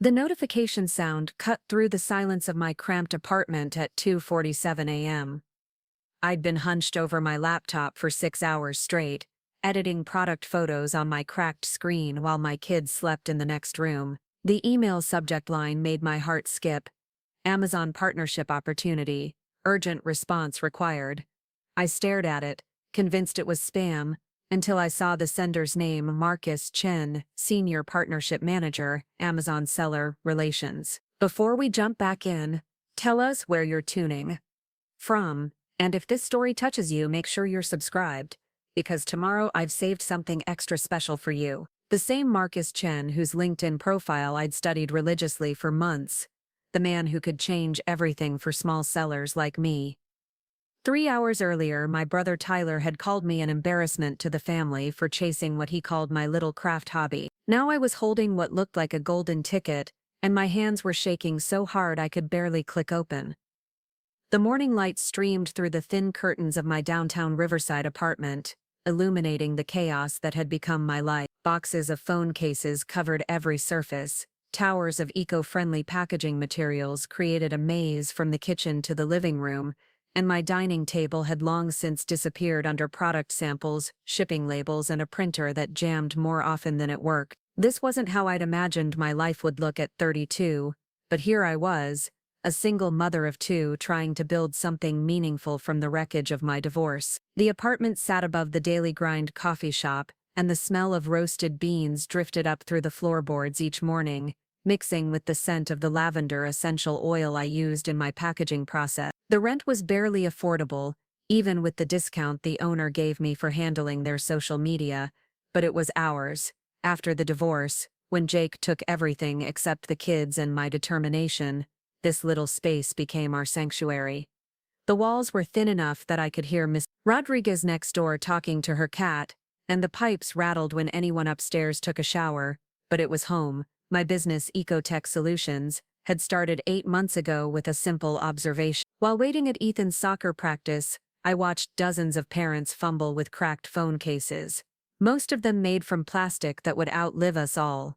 The notification sound cut through the silence of my cramped apartment at 2:47 a.m. I'd been hunched over my laptop for 6 hours straight, editing product photos on my cracked screen while my kids slept in the next room. The email subject line made my heart skip. Amazon partnership opportunity, urgent response required. I stared at it, convinced it was spam, until I saw the sender's name, Marcus Chen, Senior Partnership Manager, Amazon Seller Relations. Before we jump back in, tell us where you're tuning from, and if this story touches you, make sure you're subscribed, because tomorrow I've saved something extra special for you. The same Marcus Chen whose LinkedIn profile I'd studied religiously for months, the man who could change everything for small sellers like me. 3 hours earlier, my brother Tyler had called me an embarrassment to the family for chasing what he called my little craft hobby. Now I was holding what looked like a golden ticket, and my hands were shaking so hard I could barely click open. The morning light streamed through the thin curtains of my downtown Riverside apartment, illuminating the chaos that had become my life. Boxes of phone cases covered every surface. Towers of eco-friendly packaging materials created a maze from the kitchen to the living room, and my dining table had long since disappeared under product samples, shipping labels, and a printer that jammed more often than at work. This wasn't how I'd imagined my life would look at 32, but here I was, a single mother of two trying to build something meaningful from the wreckage of my divorce. The apartment sat above the Daily Grind coffee shop, and the smell of roasted beans drifted up through the floorboards each morning, mixing with the scent of the lavender essential oil I used in my packaging process. The rent was barely affordable, even with the discount the owner gave me for handling their social media, but it was ours. After the divorce, when Jake took everything except the kids and my determination, this little space became our sanctuary. The walls were thin enough that I could hear Miss Rodriguez next door talking to her cat, and the pipes rattled when anyone upstairs took a shower, but it was home. My business, EcoTech Solutions, had started 8 months ago with a simple observation. While waiting at Ethan's soccer practice, I watched dozens of parents fumble with cracked phone cases, most of them made from plastic that would outlive us all.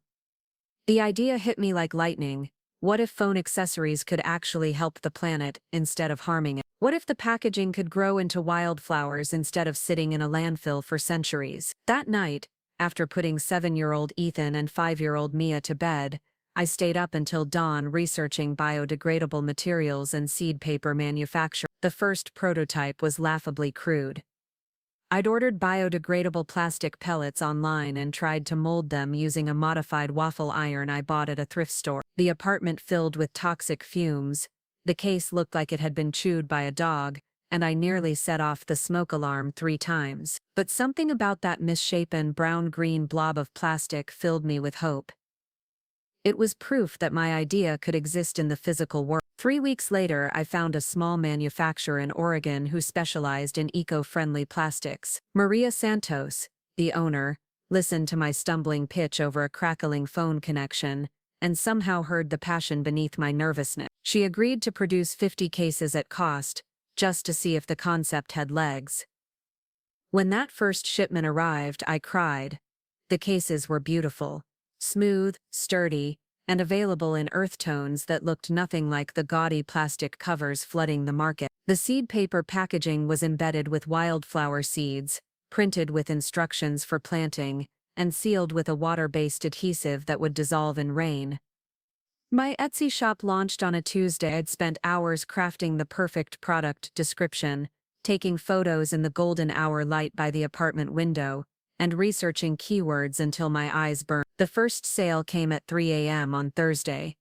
The idea hit me like lightning. What if phone accessories could actually help the planet instead of harming it? What if the packaging could grow into wildflowers instead of sitting in a landfill for centuries? That night, after putting 7-year-old Ethan and 5-year-old Mia to bed, I stayed up until dawn researching biodegradable materials and seed paper manufacture. The first prototype was laughably crude. I'd ordered biodegradable plastic pellets online and tried to mold them using a modified waffle iron I bought at a thrift store. The apartment filled with toxic fumes, the case looked like it had been chewed by a dog, and I nearly set off the smoke alarm 3 times. But something about that misshapen brown-green blob of plastic filled me with hope. It was proof that my idea could exist in the physical world. 3 weeks later, I found a small manufacturer in Oregon who specialized in eco-friendly plastics. Maria Santos, the owner, listened to my stumbling pitch over a crackling phone connection, and somehow heard the passion beneath my nervousness. She agreed to produce 50 cases at cost, just to see if the concept had legs. When that first shipment arrived, I cried. The cases were beautiful, smooth, sturdy, and available in earth tones that looked nothing like the gaudy plastic covers flooding the market. The seed paper packaging was embedded with wildflower seeds, printed with instructions for planting, and sealed with a water-based adhesive that would dissolve in rain. My Etsy shop launched on a Tuesday. I'd spent hours crafting the perfect product description, taking photos in the golden hour light by the apartment window, and researching keywords until my eyes burned. The first sale came at 3 a.m. on Thursday.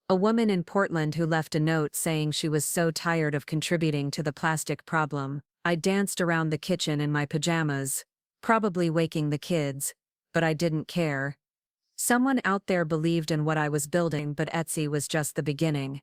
A woman in Portland who left a note saying she was so tired of contributing to the plastic problem. I danced around the kitchen in my pajamas, probably waking the kids, but I didn't care. Someone out there believed in what I was building, but Etsy was just the beginning.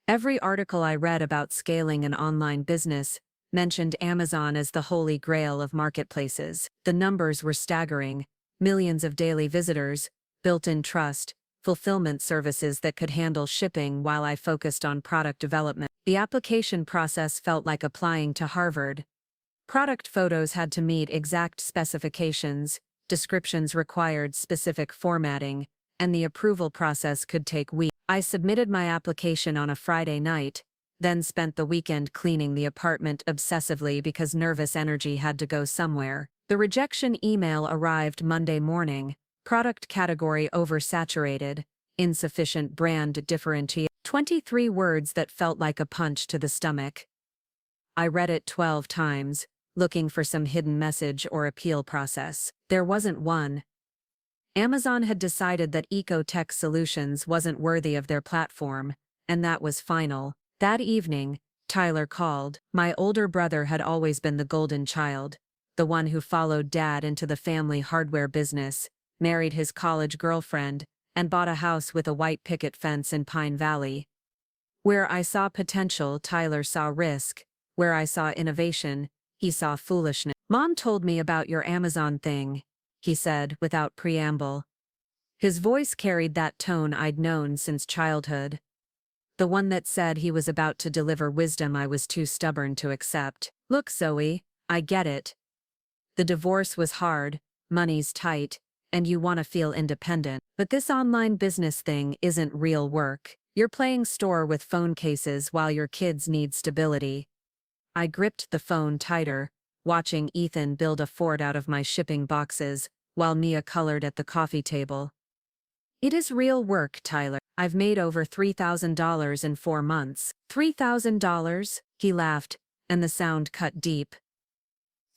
Every article I read about scaling an online business mentioned Amazon as the holy grail of marketplaces. The numbers were staggering: millions of daily visitors, built-in trust, fulfillment services that could handle shipping while I focused on product development. The application process felt like applying to Harvard. Product photos had to meet exact specifications, descriptions required specific formatting, and the approval process could take weeks. I submitted my application on a Friday night, then spent the weekend cleaning the apartment obsessively because nervous energy had to go somewhere. The rejection email arrived Monday morning. Product category oversaturated, insufficient brand differentiation. 23 words that felt like a punch to the stomach. I read it 12 times, looking for some hidden message or appeal process. There wasn't one. Amazon had decided that EcoTech Solutions wasn't worthy of their platform, and that was final. That evening, Tyler called. My older brother had always been the golden child, the one who followed Dad into the family hardware business, married his college girlfriend, and bought a house with a white picket fence in Pine Valley. Where I saw potential, Tyler saw risk. Where I saw innovation, he saw foolishness. Mom told me about your Amazon thing, he said without preamble. His voice carried that tone I'd known since childhood. The one that said he was about to deliver wisdom I was too stubborn to accept. Look, Zoe, I get it. The divorce was hard, money's tight, and you want to feel independent. But this online business thing isn't real work. You're playing store with phone cases while your kids need stability. I gripped the phone tighter, watching Ethan build a fort out of my shipping boxes, while Mia colored at the coffee table. It is real work, Tyler. I've made over $3,000 in 4 months. $3,000? He laughed, and the sound cut deep.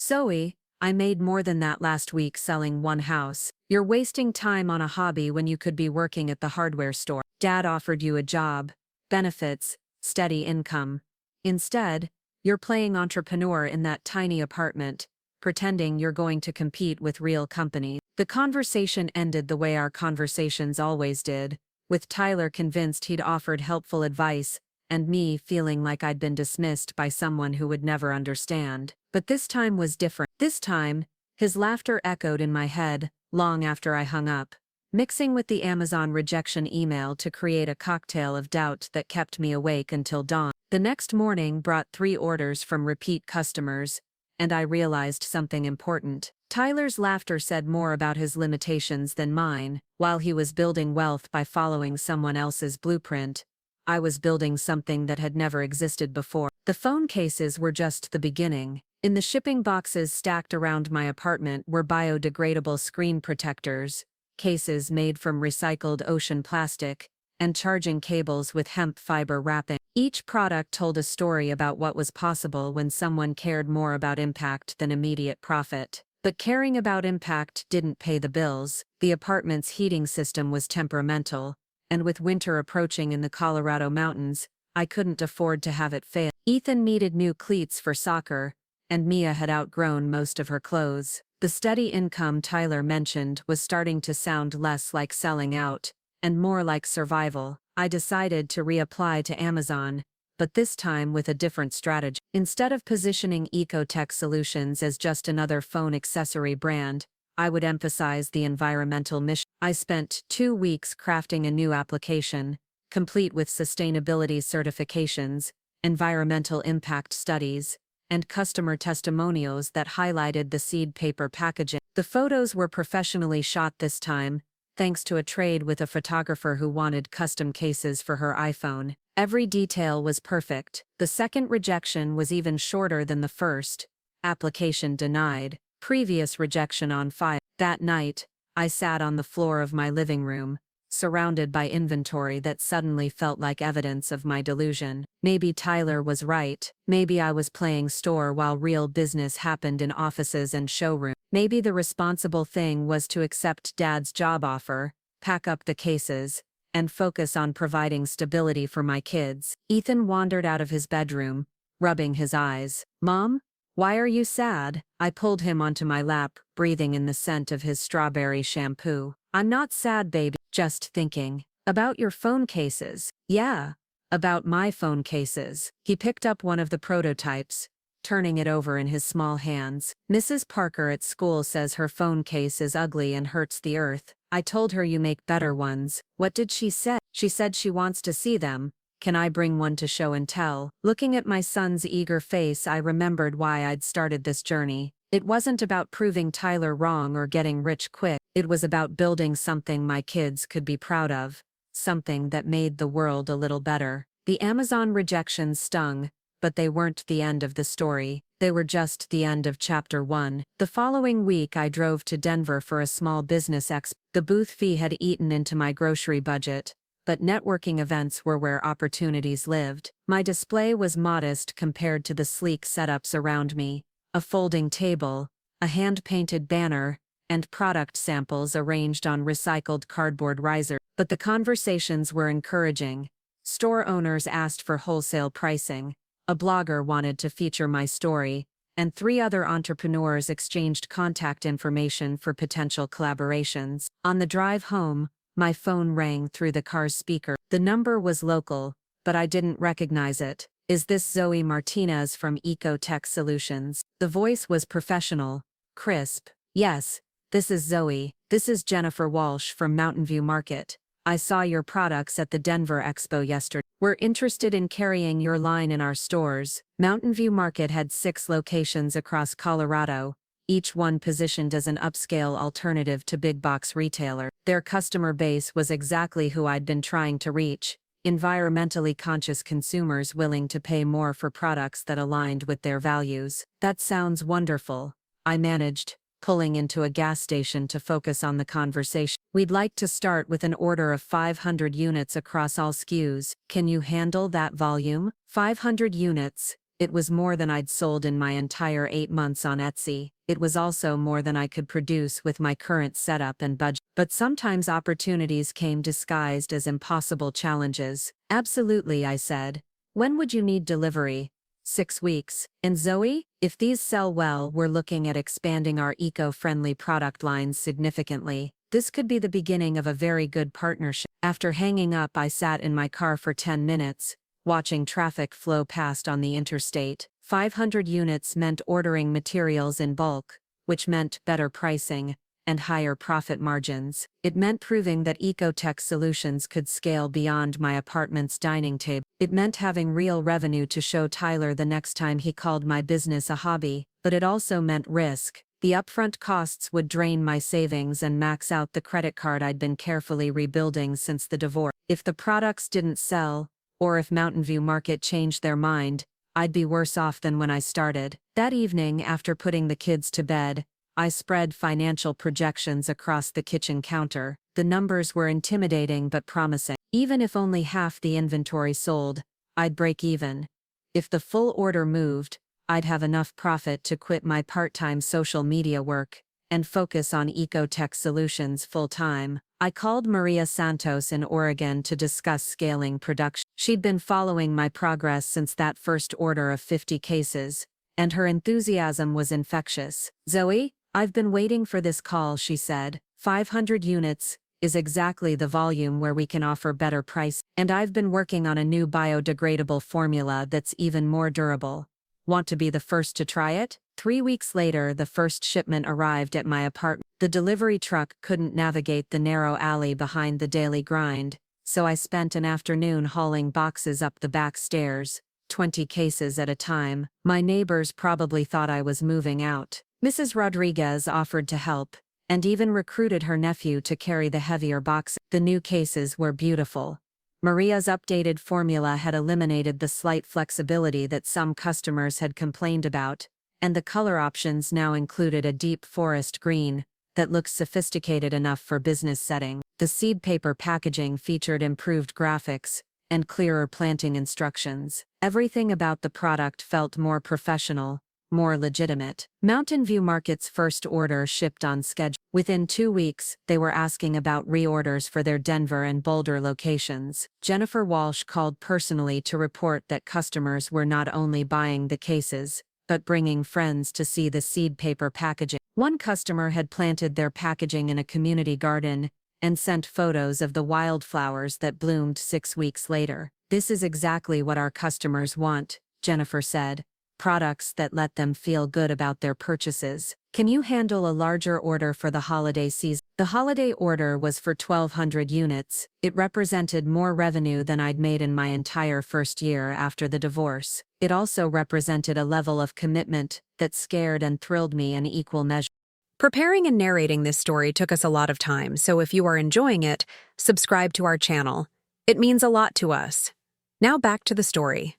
Zoe, I made more than that last week selling one house. You're wasting time on a hobby when you could be working at the hardware store. Dad offered you a job, benefits, steady income. Instead, you're playing entrepreneur in that tiny apartment, pretending you're going to compete with real companies. The conversation ended the way our conversations always did, with Tyler convinced he'd offered helpful advice, and me feeling like I'd been dismissed by someone who would never understand. But this time was different. This time, his laughter echoed in my head, long after I hung up, mixing with the Amazon rejection email to create a cocktail of doubt that kept me awake until dawn. The next morning brought 3 orders from repeat customers, and I realized something important. Tyler's laughter said more about his limitations than mine. While he was building wealth by following someone else's blueprint, I was building something that had never existed before. The phone cases were just the beginning. In the shipping boxes stacked around my apartment were biodegradable screen protectors, cases made from recycled ocean plastic, and charging cables with hemp fiber wrapping. Each product told a story about what was possible when someone cared more about impact than immediate profit. But caring about impact didn't pay the bills. The apartment's heating system was temperamental, and with winter approaching in the Colorado mountains, I couldn't afford to have it fail. Ethan needed new cleats for soccer, and Mia had outgrown most of her clothes. The steady income Tyler mentioned was starting to sound less like selling out, and more like survival. I decided to reapply to Amazon, but this time with a different strategy. Instead of positioning EcoTech Solutions as just another phone accessory brand, I would emphasize the environmental mission. I spent 2 weeks crafting a new application, complete with sustainability certifications, environmental impact studies, and customer testimonials that highlighted the seed paper packaging. The photos were professionally shot this time, thanks to a trade with a photographer who wanted custom cases for her iPhone. Every detail was perfect. The second rejection was even shorter than the first. Application denied. Previous rejection on file. That night, I sat on the floor of my living room, surrounded by inventory that suddenly felt like evidence of my delusion. Maybe Tyler was right. Maybe I was playing store while real business happened in offices and showrooms. Maybe the responsible thing was to accept Dad's job offer, pack up the cases, and focus on providing stability for my kids. Ethan wandered out of his bedroom, rubbing his eyes. Mom? Why are you sad? I pulled him onto my lap, breathing in the scent of his strawberry shampoo. I'm not sad, baby. Just thinking. About your phone cases. Yeah. About my phone cases. He picked up one of the prototypes, turning it over in his small hands. Mrs. Parker at school says her phone case is ugly and hurts the earth. I told her you make better ones. What did she say? She said she wants to see them. Can I bring one to show and tell? Looking at my son's eager face, I remembered why I'd started this journey. It wasn't about proving Tyler wrong or getting rich quick. It was about building something my kids could be proud of, something that made the world a little better. The Amazon rejections stung, but they weren't the end of the story. They were just the end of chapter 1. The following week I drove to Denver for a small business expo. The booth fee had eaten into my grocery budget, but networking events were where opportunities lived. My display was modest compared to the sleek setups around me: a folding table, a hand-painted banner, and product samples arranged on recycled cardboard risers. But the conversations were encouraging. Store owners asked for wholesale pricing, a blogger wanted to feature my story, and 3 other entrepreneurs exchanged contact information for potential collaborations. On the drive home, my phone rang through the car's speaker. The number was local, but I didn't recognize it. "Is this Zoe Martinez from EcoTech Solutions?" The voice was professional, crisp. "Yes, this is Zoe. This is Jennifer Walsh from Mountain View Market. I saw your products at the Denver Expo yesterday. We're interested in carrying your line in our stores." Mountain View Market had 6 locations across Colorado, each one positioned as an upscale alternative to big box retailer. Their customer base was exactly who I'd been trying to reach: environmentally conscious consumers willing to pay more for products that aligned with their values. "That sounds wonderful," I managed, pulling into a gas station to focus on the conversation. "We'd like to start with an order of 500 units across all SKUs. Can you handle that volume?" 500 units. It was more than I'd sold in my entire 8 months on Etsy. It was also more than I could produce with my current setup and budget. But sometimes opportunities came disguised as impossible challenges. "Absolutely," I said. "When would you need delivery?" 6 weeks. "And Zoe, if these sell well, we're looking at expanding our eco-friendly product lines significantly. This could be the beginning of a very good partnership." After hanging up, I sat in my car for 10 minutes, watching traffic flow past on the interstate. 500 units meant ordering materials in bulk, which meant better pricing and higher profit margins. It meant proving that EcoTech Solutions could scale beyond my apartment's dining table. It meant having real revenue to show Tyler the next time he called my business a hobby. But it also meant risk. The upfront costs would drain my savings and max out the credit card I'd been carefully rebuilding since the divorce. If the products didn't sell, or if Mountain View Market changed their mind, I'd be worse off than when I started. That evening, after putting the kids to bed, I spread financial projections across the kitchen counter. The numbers were intimidating but promising. Even if only half the inventory sold, I'd break even. If the full order moved, I'd have enough profit to quit my part-time social media work and focus on EcoTech Solutions full-time. I called Maria Santos in Oregon to discuss scaling production. She'd been following my progress since that first order of 50 cases, and her enthusiasm was infectious. "Zoe, I've been waiting for this call," she said. 500 units is exactly the volume where we can offer better price, and I've been working on a new biodegradable formula that's even more durable. Want to be the first to try it? 3 weeks later, the first shipment arrived at my apartment. The delivery truck couldn't navigate the narrow alley behind the daily grind, so I spent an afternoon hauling boxes up the back stairs, 20 cases at a time. My neighbors probably thought I was moving out. Mrs. Rodriguez offered to help, and even recruited her nephew to carry the heavier boxes. The new cases were beautiful. Maria's updated formula had eliminated the slight flexibility that some customers had complained about, and the color options now included a deep forest green that looks sophisticated enough for business setting. The seed paper packaging featured improved graphics and clearer planting instructions. Everything about the product felt more professional, more legitimate. Mountain View Market's first order shipped on schedule. Within 2 weeks, they were asking about reorders for their Denver and Boulder locations. Jennifer Walsh called personally to report that customers were not only buying the cases, but bringing friends to see the seed paper packaging. One customer had planted their packaging in a community garden and sent photos of the wildflowers that bloomed 6 weeks later. "This is exactly what our customers want," Jennifer said. "Products that let them feel good about their purchases. Can you handle a larger order for the holiday season?" The holiday order was for 1,200 units. It represented more revenue than I'd made in my entire first year after the divorce. it also represented a level of commitment that scared and thrilled me in equal measure. Preparing and narrating this story took us a lot of time, so if you are enjoying it, subscribe to our channel. It means a lot to us. Now back to the story.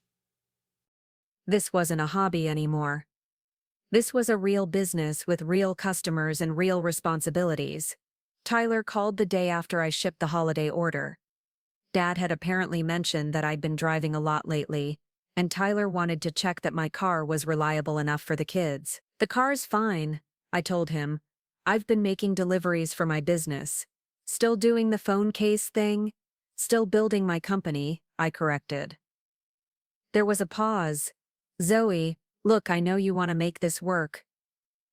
This wasn't a hobby anymore. This was a real business with real customers and real responsibilities. Tyler called the day after I shipped the holiday order. Dad had apparently mentioned that I'd been driving a lot lately, and Tyler wanted to check that my car was reliable enough for the kids. "The car's fine," I told him. "I've been making deliveries for my business. Still doing the phone case thing? Still building my company," I corrected. There was a pause. "Zoe, look, I know you want to make this work.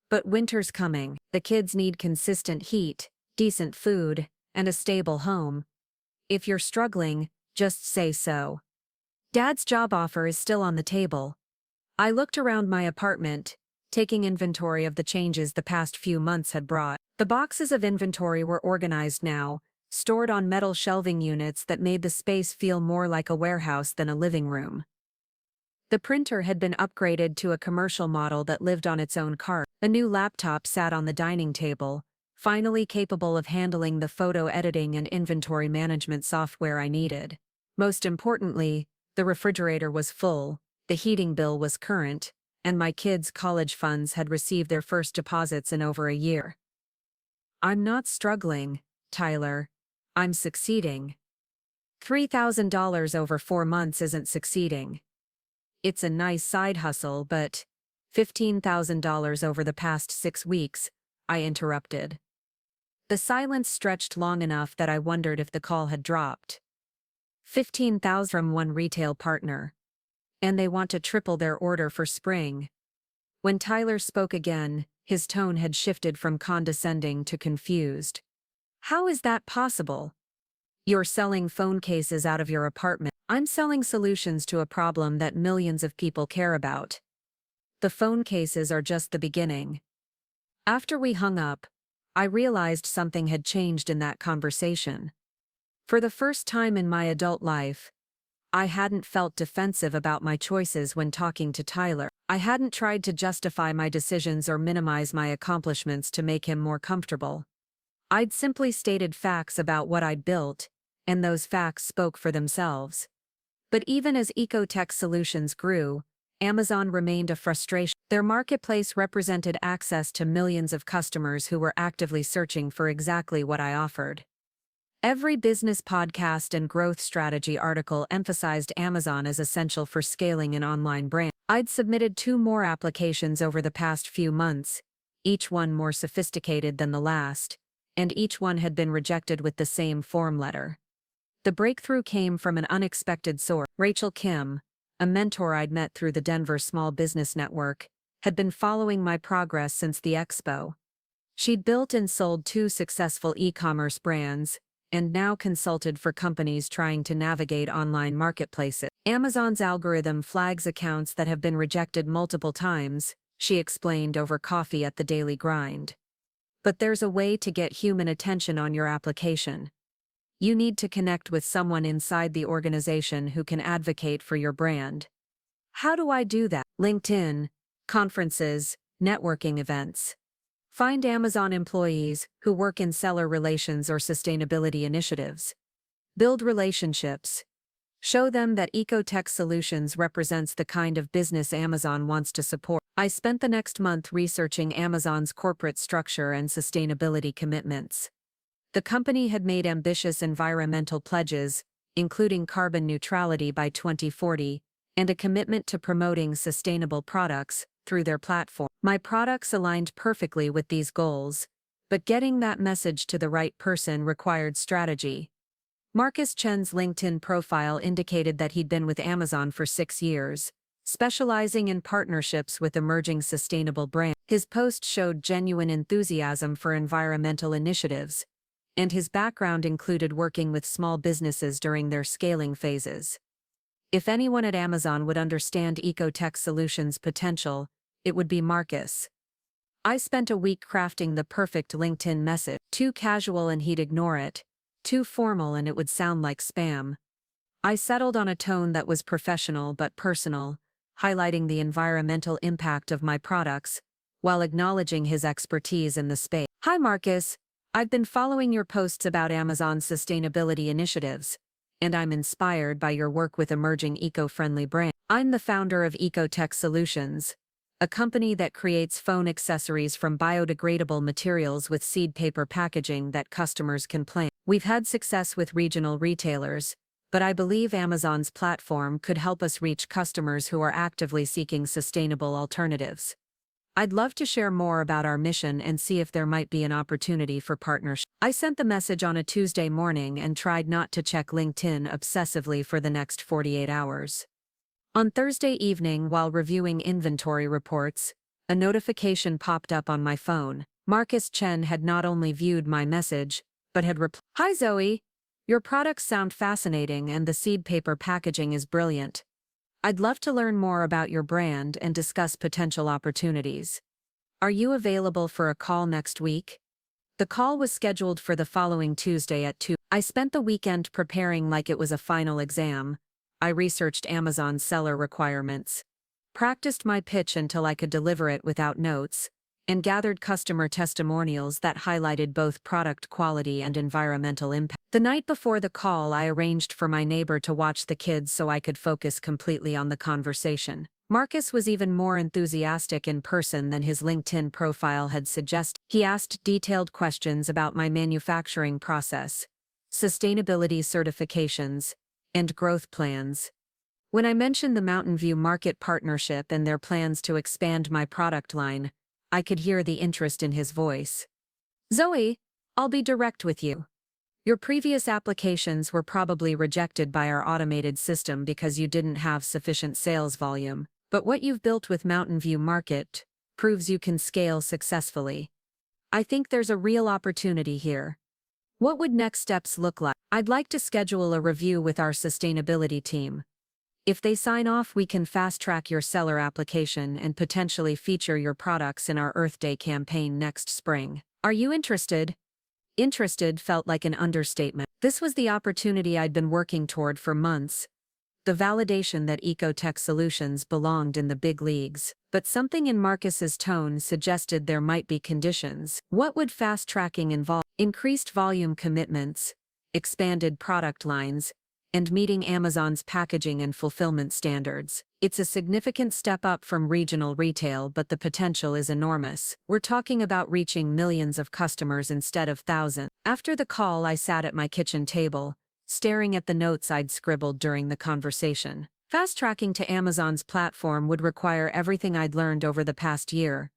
But winter's coming. The kids need consistent heat, decent food, and a stable home. If you're struggling, just say so." Dad's job offer is still on the table. I looked around my apartment, taking inventory of the changes the past few months had brought. The boxes of inventory were organized now, stored on metal shelving units that made the space feel more like a warehouse than a living room. The printer had been upgraded to a commercial model that lived on its own cart. A new laptop sat on the dining table, finally capable of handling the photo editing and inventory management software I needed. Most importantly, the refrigerator was full, the heating bill was current, and my kids' college funds had received their first deposits in over a year. "I'm not struggling, Tyler. I'm succeeding. $3,000 over 4 months isn't succeeding. It's a nice side hustle, but $15,000 over the past 6 weeks," I interrupted. The silence stretched long enough that I wondered if the call had dropped. 15,000 from one retail partner. And they want to triple their order for spring. When Tyler spoke again, his tone had shifted from condescending to confused. "How is that possible? You're selling phone cases out of your apartment. I'm selling solutions to a problem that millions of people care about. The phone cases are just the beginning." After we hung up, I realized something had changed in that conversation. For the first time in my adult life, I hadn't felt defensive about my choices when talking to Tyler. I hadn't tried to justify my decisions or minimize my accomplishments to make him more comfortable. I'd simply stated facts about what I'd built, and those facts spoke for themselves. But even as EcoTech Solutions grew, Amazon remained a frustration. Their marketplace represented access to millions of customers who were actively searching for exactly what I offered. Every business podcast and growth strategy article emphasized Amazon as essential for scaling an online brand. I'd submitted 2 more applications over the past few months, each one more sophisticated than the last, and each one had been rejected with the same form letter. The breakthrough came from an unexpected source. Rachel Kim, a mentor I'd met through the Denver Small Business Network, had been following my progress since the expo. She'd built and sold 2 successful e-commerce brands, and now consulted for companies trying to navigate online marketplaces. "Amazon's algorithm flags accounts that have been rejected multiple times," she explained over coffee at the Daily Grind. "But there's a way to get human attention on your application. You need to connect with someone inside the organization who can advocate for your brand." "How do I do that?" "LinkedIn, conferences, networking events. Find Amazon employees who work in seller relations or sustainability initiatives. Build relationships. Show them that EcoTech Solutions represents the kind of business Amazon wants to support." I spent the next month researching Amazon's corporate structure and sustainability commitments. The company had made ambitious environmental pledges, including carbon neutrality by 2040, and a commitment to promoting sustainable products through their platform. My products aligned perfectly with these goals, but getting that message to the right person required strategy. Marcus Chen's LinkedIn profile indicated that he'd been with Amazon for 6 years, specializing in partnerships with emerging sustainable brands. His post showed genuine enthusiasm for environmental initiatives, and his background included working with small businesses during their scaling phases. If anyone at Amazon would understand EcoTech Solutions' potential, it would be Marcus. I spent a week crafting the perfect LinkedIn message. Too casual and he'd ignore it. Too formal and it would sound like spam. I settled on a tone that was professional but personal, highlighting the environmental impact of my products, while acknowledging his expertise in the space. Hi Marcus, I've been following your posts about Amazon's sustainability initiatives, and I'm inspired by your work with emerging eco-friendly brands. I'm the founder of EcoTech Solutions, a company that creates phone accessories from biodegradable materials with seed paper packaging that customers can plant. We've had success with regional retailers, but I believe Amazon's platform could help us reach customers who are actively seeking sustainable alternatives. I'd love to share more about our mission and see if there might be an opportunity for partnership. I sent the message on a Tuesday morning and tried not to check LinkedIn obsessively for the next 48 hours. On Thursday evening, while reviewing inventory reports, a notification popped up on my phone. Marcus Chen had not only viewed my message, but had replied, "Hi Zoe, your products sound fascinating and the seed paper packaging is brilliant. I'd love to learn more about your brand and discuss potential opportunities. Are you available for a call next week?" The call was scheduled for the following Tuesday at 2. I spent the weekend preparing like it was a final exam. I researched Amazon's seller requirements, practiced my pitch until I could deliver it without notes, and gathered customer testimonials that highlighted both product quality and environmental impact. The night before the call, I arranged for my neighbor to watch the kids so I could focus completely on the conversation. Marcus was even more enthusiastic in person than his LinkedIn profile had suggested. He asked detailed questions about my manufacturing process, sustainability certifications, and growth plans. When I mentioned the Mountain View Market Partnership and their plans to expand my product line, I could hear the interest in his voice. "Zoe, I'll be direct with you. Your previous applications were probably rejected by our automated system because you didn't have sufficient sales volume, but what you've built with Mountain View Market proves you can scale successfully. I think there's a real opportunity here. What would next steps look like? I'd like to schedule a review with our sustainability team. If they sign off, we can fast-track your seller application and potentially feature your products in our Earth Day campaign next spring. Are you interested?" Interested felt like an understatement. This was the opportunity I'd been working toward for months, the validation that EcoTech Solutions belonged in the big leagues. But something in Marcus's tone suggested there might be conditions. What would fast-tracking involve? Increased volume commitments, expanded product lines, and meeting Amazon's packaging and fulfillment standards. It's a significant step up from regional retail, but the potential is enormous. We're talking about reaching millions of customers instead of thousands. After the call, I sat at my kitchen table, staring at the notes I'd scribbled during the conversation. Fast-tracking to Amazon's platform would require everything I'd learned over the past year,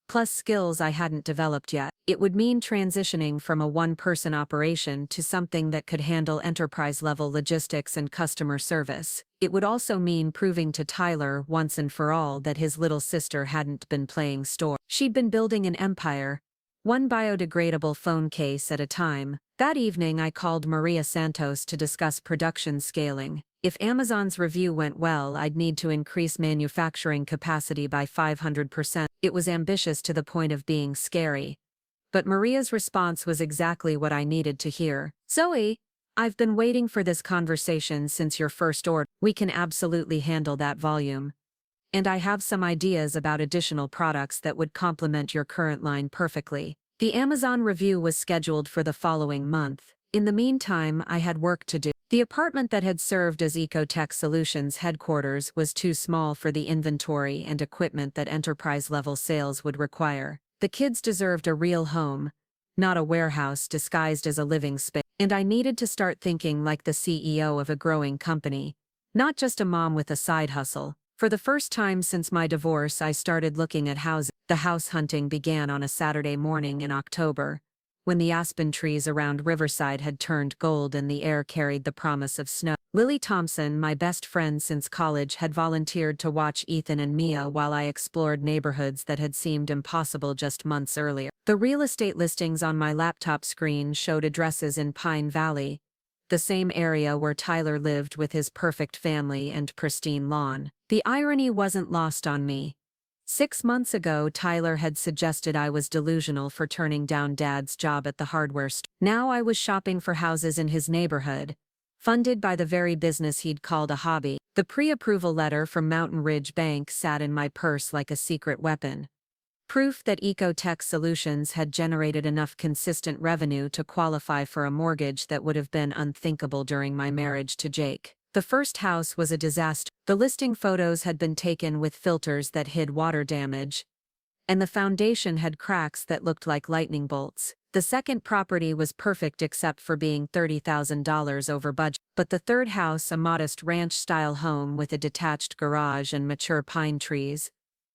plus skills I hadn't developed yet. It would mean transitioning from a one-person operation to something that could handle enterprise-level logistics and customer service. It would also mean proving to Tyler once and for all that his little sister hadn't been playing store. She'd been building an empire, one biodegradable phone case at a time. That evening I called Maria Santos to discuss production scaling. If Amazon's review went well, I'd need to increase manufacturing capacity by 500%. It was ambitious to the point of being scary. But Maria's response was exactly what I needed to hear. "Zoe, I've been waiting for this conversation since your first order. We can absolutely handle that volume. And I have some ideas about additional products that would complement your current line perfectly." The Amazon review was scheduled for the following month. In the meantime, I had work to do. The apartment that had served as EcoTech Solutions headquarters was too small for the inventory and equipment that enterprise-level sales would require. The kids deserved a real home, not a warehouse disguised as a living space. And I needed to start thinking like the CEO of a growing company, not just a mom with a side hustle. For the first time since my divorce, I started looking at houses. The house hunting began on a Saturday morning in October, when the aspen trees around Riverside had turned gold and the air carried the promise of snow. Lily Thompson, my best friend since college, had volunteered to watch Ethan and Mia while I explored neighborhoods that had seemed impossible just months earlier. The real estate listings on my laptop screen showed addresses in Pine Valley, the same area where Tyler lived with his perfect family and pristine lawn. The irony wasn't lost on me. 6 months ago, Tyler had suggested I was delusional for turning down Dad's job at the hardware store. Now I was shopping for houses in his neighborhood, funded by the very business he'd called a hobby. The pre-approval letter from Mountain Ridge Bank sat in my purse like a secret weapon. Proof that EcoTech Solutions had generated enough consistent revenue to qualify for a mortgage that would have been unthinkable during my marriage to Jake. The first house was a disaster. The listing photos had been taken with filters that hid water damage, and the foundation had cracks that looked like lightning bolts. The second property was perfect except for being $30,000 over budget. But the third house, a modest ranch-style home with a detached garage and mature pine trees,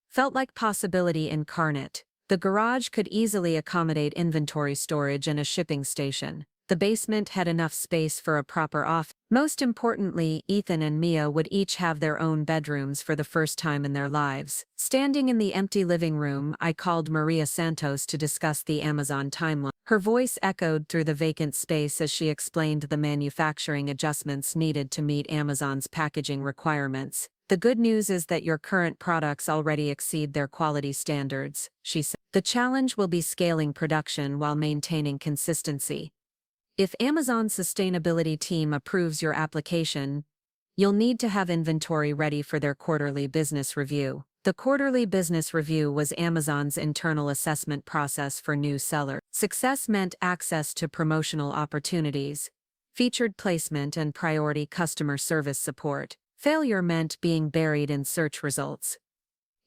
felt like possibility incarnate. The garage could easily accommodate inventory storage and a shipping station. The basement had enough space for a proper office. Most importantly, Ethan and Mia would each have their own bedrooms for the first time in their lives. Standing in the empty living room, I called Maria Santos to discuss the Amazon timeline. Her voice echoed through the vacant space as she explained the manufacturing adjustments needed to meet Amazon's packaging requirements. The good news is that your current products already exceed their quality standards, she said. The challenge will be scaling production while maintaining consistency. If Amazon's sustainability team approves your application, you'll need to have inventory ready for their quarterly business review. The quarterly business review was Amazon's internal assessment process for new sellers. Success meant access to promotional opportunities, featured placement, and priority customer service support. Failure meant being buried in search results,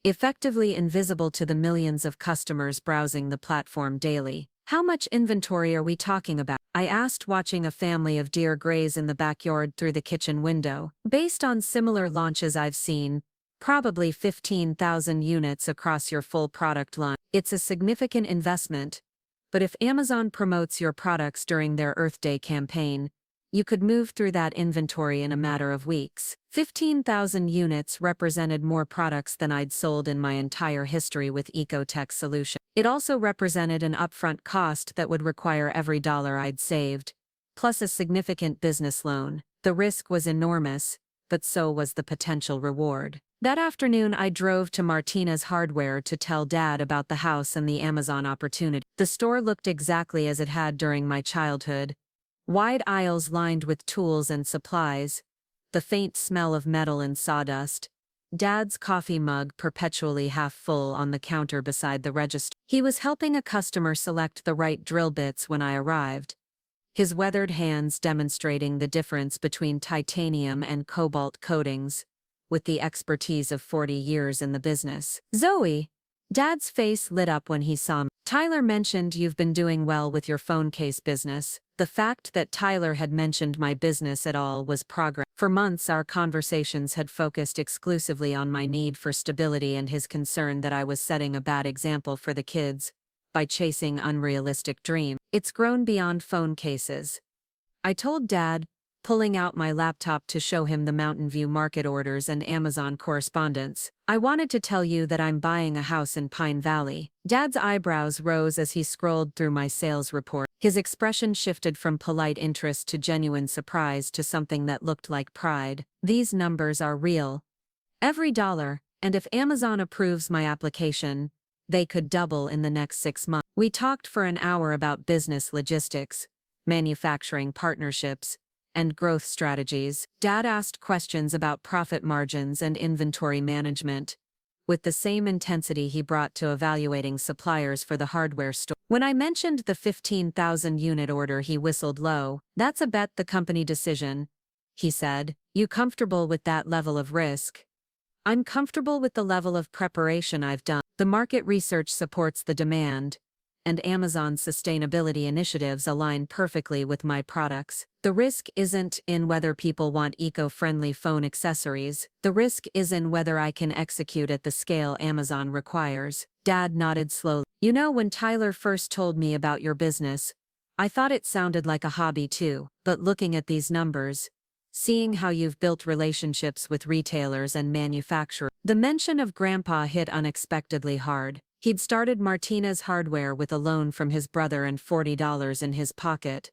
effectively invisible to the millions of customers browsing the platform daily. How much inventory are we talking about? I asked, watching a family of deer graze in the backyard through the kitchen window. Based on similar launches I've seen, probably 15,000 units across your full product line. It's a significant investment, but if Amazon promotes your products during their Earth Day campaign, you could move through that inventory in a matter of weeks. 15,000 units represented more products than I'd sold in my entire history with EcoTech Solutions. It also represented an upfront cost that would require every dollar I'd saved, plus a significant business loan. The risk was enormous, but so was the potential reward. That afternoon, I drove to Martinez Hardware to tell Dad about the house and the Amazon opportunity. The store looked exactly as it had during my childhood. Wide aisles lined with tools and supplies, the faint smell of metal and sawdust, Dad's coffee mug perpetually half full on the counter beside the register. He was helping a customer select the right drill bits when I arrived, his weathered hands demonstrating the difference between titanium and cobalt coatings, with the expertise of 40 years in the business. Zoe! Dad's face lit up when he saw me. Tyler mentioned you've been doing well with your phone case business. The fact that Tyler had mentioned my business at all was progress. For months, our conversations had focused exclusively on my need for stability and his concern that I was setting a bad example for the kids by chasing unrealistic dreams. It's grown beyond phone cases, I told Dad, pulling out my laptop to show him the Mountain View market orders and Amazon correspondence. I wanted to tell you that I'm buying a house in Pine Valley. Dad's eyebrows rose as he scrolled through my sales report. His expression shifted from polite interest to genuine surprise to something that looked like pride. These numbers are real. Every dollar, and if Amazon approves my application, they could double in the next 6 months. We talked for an hour about business logistics, manufacturing partnerships, and growth strategies. Dad asked questions about profit margins and inventory management, with the same intensity he brought to evaluating suppliers for the hardware store. When I mentioned the 15,000 unit order, he whistled low. That's a bet the company decision, he said. You comfortable with that level of risk? I'm comfortable with the level of preparation I've done. The market research supports the demand, and Amazon's sustainability initiatives align perfectly with my products. The risk isn't in whether people want eco-friendly phone accessories. The risk is in whether I can execute at the scale Amazon requires. Dad nodded slowly. You know, when Tyler first told me about your business, I thought it sounded like a hobby too. But looking at these numbers, seeing how you've built relationships with retailers and manufacturers, the mention of Grandpa hit unexpectedly hard. He'd started Martinez Hardware with a loan from his brother and $40 in his pocket,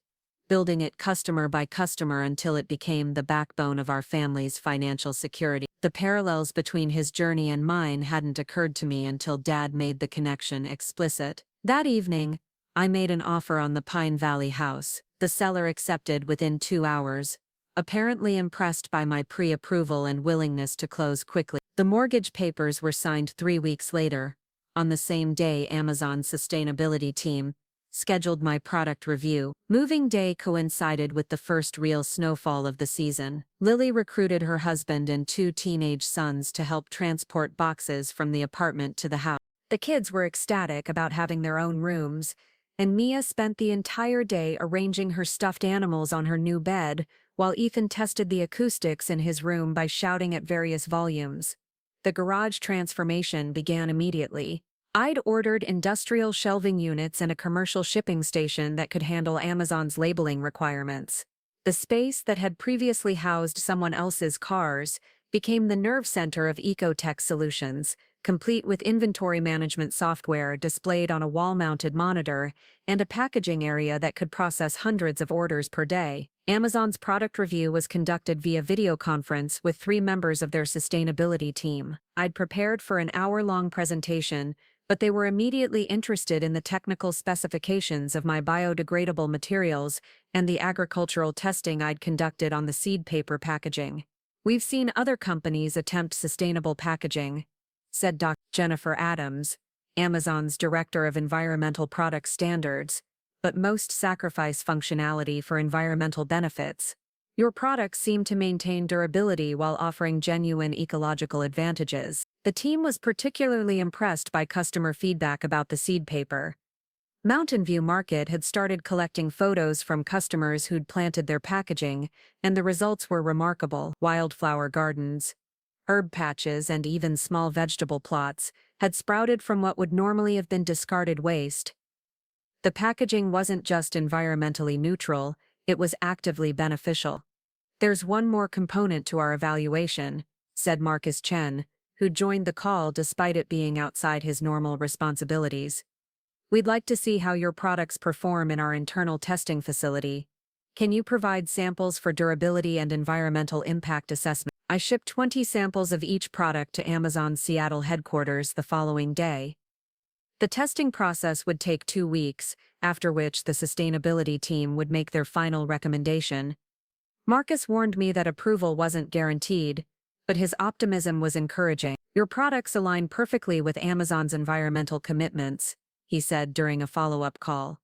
building it customer by customer until it became the backbone of our family's financial security. The parallels between his journey and mine hadn't occurred to me until Dad made the connection explicit. That evening, I made an offer on the Pine Valley house. The seller accepted within 2 hours, apparently impressed by my pre-approval and willingness to close quickly. The mortgage papers were signed 3 weeks later. On the same day, Amazon's sustainability team scheduled my product review. Moving day coincided with the first real snowfall of the season. Lily recruited her husband and 2 teenage sons to help transport boxes from the apartment to the house. The kids were ecstatic about having their own rooms, and Mia spent the entire day arranging her stuffed animals on her new bed, while Ethan tested the acoustics in his room by shouting at various volumes. The garage transformation began immediately. I'd ordered industrial shelving units and a commercial shipping station that could handle Amazon's labeling requirements. The space that had previously housed someone else's cars became the nerve center of EcoTech Solutions, complete with inventory management software displayed on a wall-mounted monitor and a packaging area that could process hundreds of orders per day. Amazon's product review was conducted via video conference with 3 members of their sustainability team. I'd prepared for an hour-long presentation, but they were immediately interested in the technical specifications of my biodegradable materials and the agricultural testing I'd conducted on the seed paper packaging. "We've seen other companies attempt sustainable packaging," said Dr. Jennifer Adams, Amazon's Director of Environmental Product Standards, "but most sacrifice functionality for environmental benefits. Your products seem to maintain durability while offering genuine ecological advantages." The team was particularly impressed by customer feedback about the seed paper. Mountain View Market had started collecting photos from customers who'd planted their packaging, and the results were remarkable. Wildflower gardens, herb patches, and even small vegetable plots had sprouted from what would normally have been discarded waste. The packaging wasn't just environmentally neutral, it was actively beneficial. "There's one more component to our evaluation," said Marcus Chen, who joined the call despite it being outside his normal responsibilities. "We'd like to see how your products perform in our internal testing facility. Can you provide samples for durability and environmental impact assessment?" I shipped 20 samples of each product to Amazon's Seattle headquarters the following day. The testing process would take 2 weeks, after which the sustainability team would make their final recommendation. Marcus warned me that approval wasn't guaranteed, but his optimism was encouraging. "Your products align perfectly with Amazon's environmental commitments," he said during a follow-up call.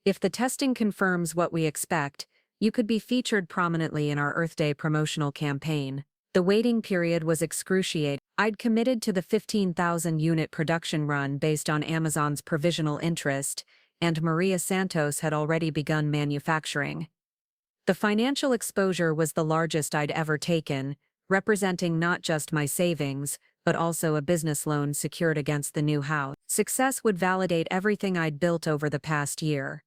"If the testing confirms what we expect, you could be featured prominently in our Earth Day promotional campaign." The waiting period was excruciating. I'd committed to the 15,000-unit production run based on Amazon's provisional interest, and Maria Santos had already begun manufacturing. The financial exposure was the largest I'd ever taken, representing not just my savings, but also a business loan secured against the new house. Success would validate everything I'd built over the past year.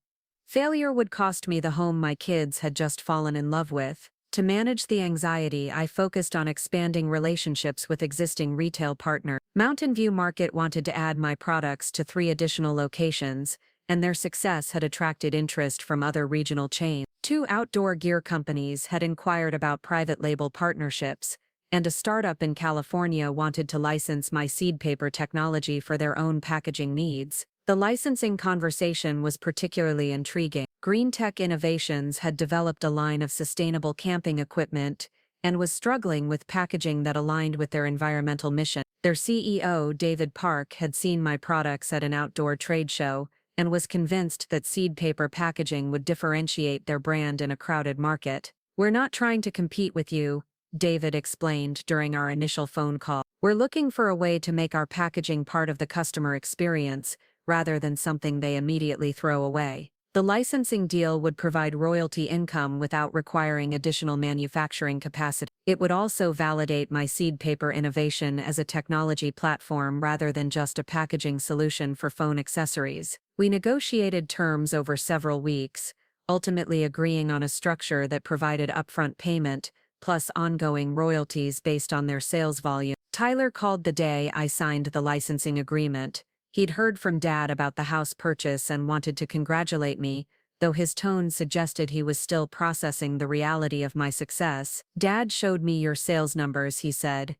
Failure would cost me the home my kids had just fallen in love with. To manage the anxiety, I focused on expanding relationships with existing retail partners. Mountain View Market wanted to add my products to 3 additional locations, and their success had attracted interest from other regional chains. 2 outdoor gear companies had inquired about private label partnerships, and a startup in California wanted to license my seed paper technology for their own packaging needs. The licensing conversation was particularly intriguing. Green Tech Innovations had developed a line of sustainable camping equipment and was struggling with packaging that aligned with their environmental mission. Their CEO, David Park, had seen my products at an outdoor trade show and was convinced that seed paper packaging would differentiate their brand in a crowded market. "We're not trying to compete with you," David explained during our initial phone call. "We're looking for a way to make our packaging part of the customer experience, rather than something they immediately throw away." The licensing deal would provide royalty income without requiring additional manufacturing capacity. It would also validate my seed paper innovation as a technology platform rather than just a packaging solution for phone accessories. We negotiated terms over several weeks, ultimately agreeing on a structure that provided upfront payment, plus ongoing royalties based on their sales volume. Tyler called the day I signed the licensing agreement. He'd heard from Dad about the house purchase and wanted to congratulate me, though his tone suggested he was still processing the reality of my success. "Dad showed me your sales numbers," he said.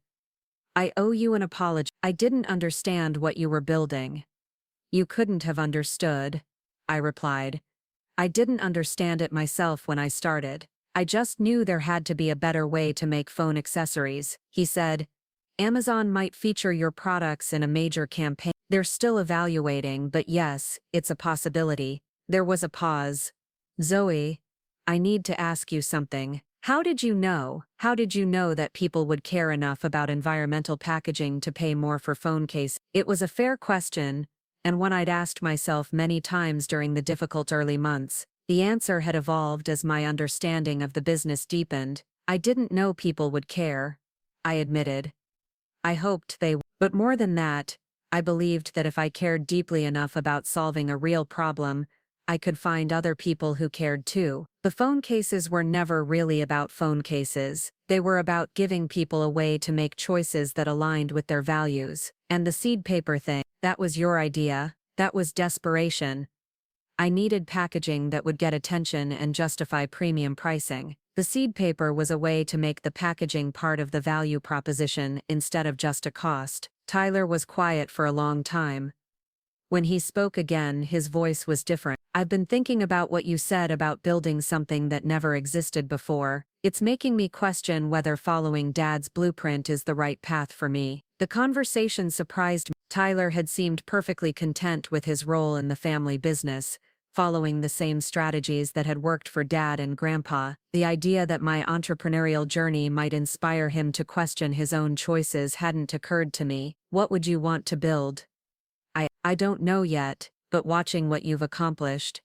"I owe you an apology. I didn't understand what you were building." "You couldn't have understood," I replied. "I didn't understand it myself when I started." I just knew there had to be a better way to make phone accessories. He said, Amazon might feature your products in a major campaign. They're still evaluating, but yes, it's a possibility. There was a pause. Zoe, I need to ask you something. How did you know? How did you know that people would care enough about environmental packaging to pay more for phone case? It was a fair question, and one I'd asked myself many times during the difficult early months. The answer had evolved as my understanding of the business deepened. I didn't know people would care, I admitted. I hoped they would. But more than that, I believed that if I cared deeply enough about solving a real problem, I could find other people who cared too. The phone cases were never really about phone cases. They were about giving people a way to make choices that aligned with their values. And the seed paper thing, that was your idea. That was desperation. I needed packaging that would get attention and justify premium pricing. The seed paper was a way to make the packaging part of the value proposition instead of just a cost. Tyler was quiet for a long time. When he spoke again, his voice was different. I've been thinking about what you said about building something that never existed before. It's making me question whether following Dad's blueprint is the right path for me. The conversation surprised me. Tyler had seemed perfectly content with his role in the family business, following the same strategies that had worked for Dad and Grandpa. The idea that my entrepreneurial journey might inspire him to question his own choices hadn't occurred to me. What would you want to build? I don't know yet, but watching what you've accomplished,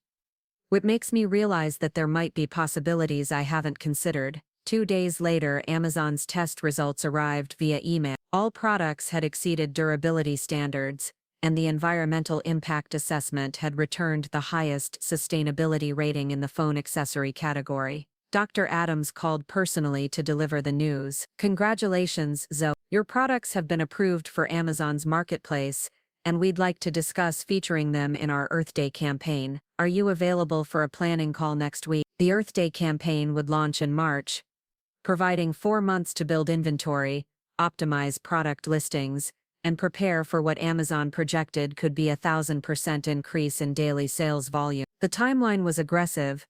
it makes me realize that there might be possibilities I haven't considered. 2 days later, Amazon's test results arrived via email. All products had exceeded durability standards, and the environmental impact assessment had returned the highest sustainability rating in the phone accessory category. Dr. Adams called personally to deliver the news. Congratulations, Zoe. Your products have been approved for Amazon's marketplace, and we'd like to discuss featuring them in our Earth Day campaign. Are you available for a planning call next week? The Earth Day campaign would launch in March, providing 4 months to build inventory, optimize product listings, and prepare for what Amazon projected could be 1,000% increase in daily sales volume. The timeline was aggressive,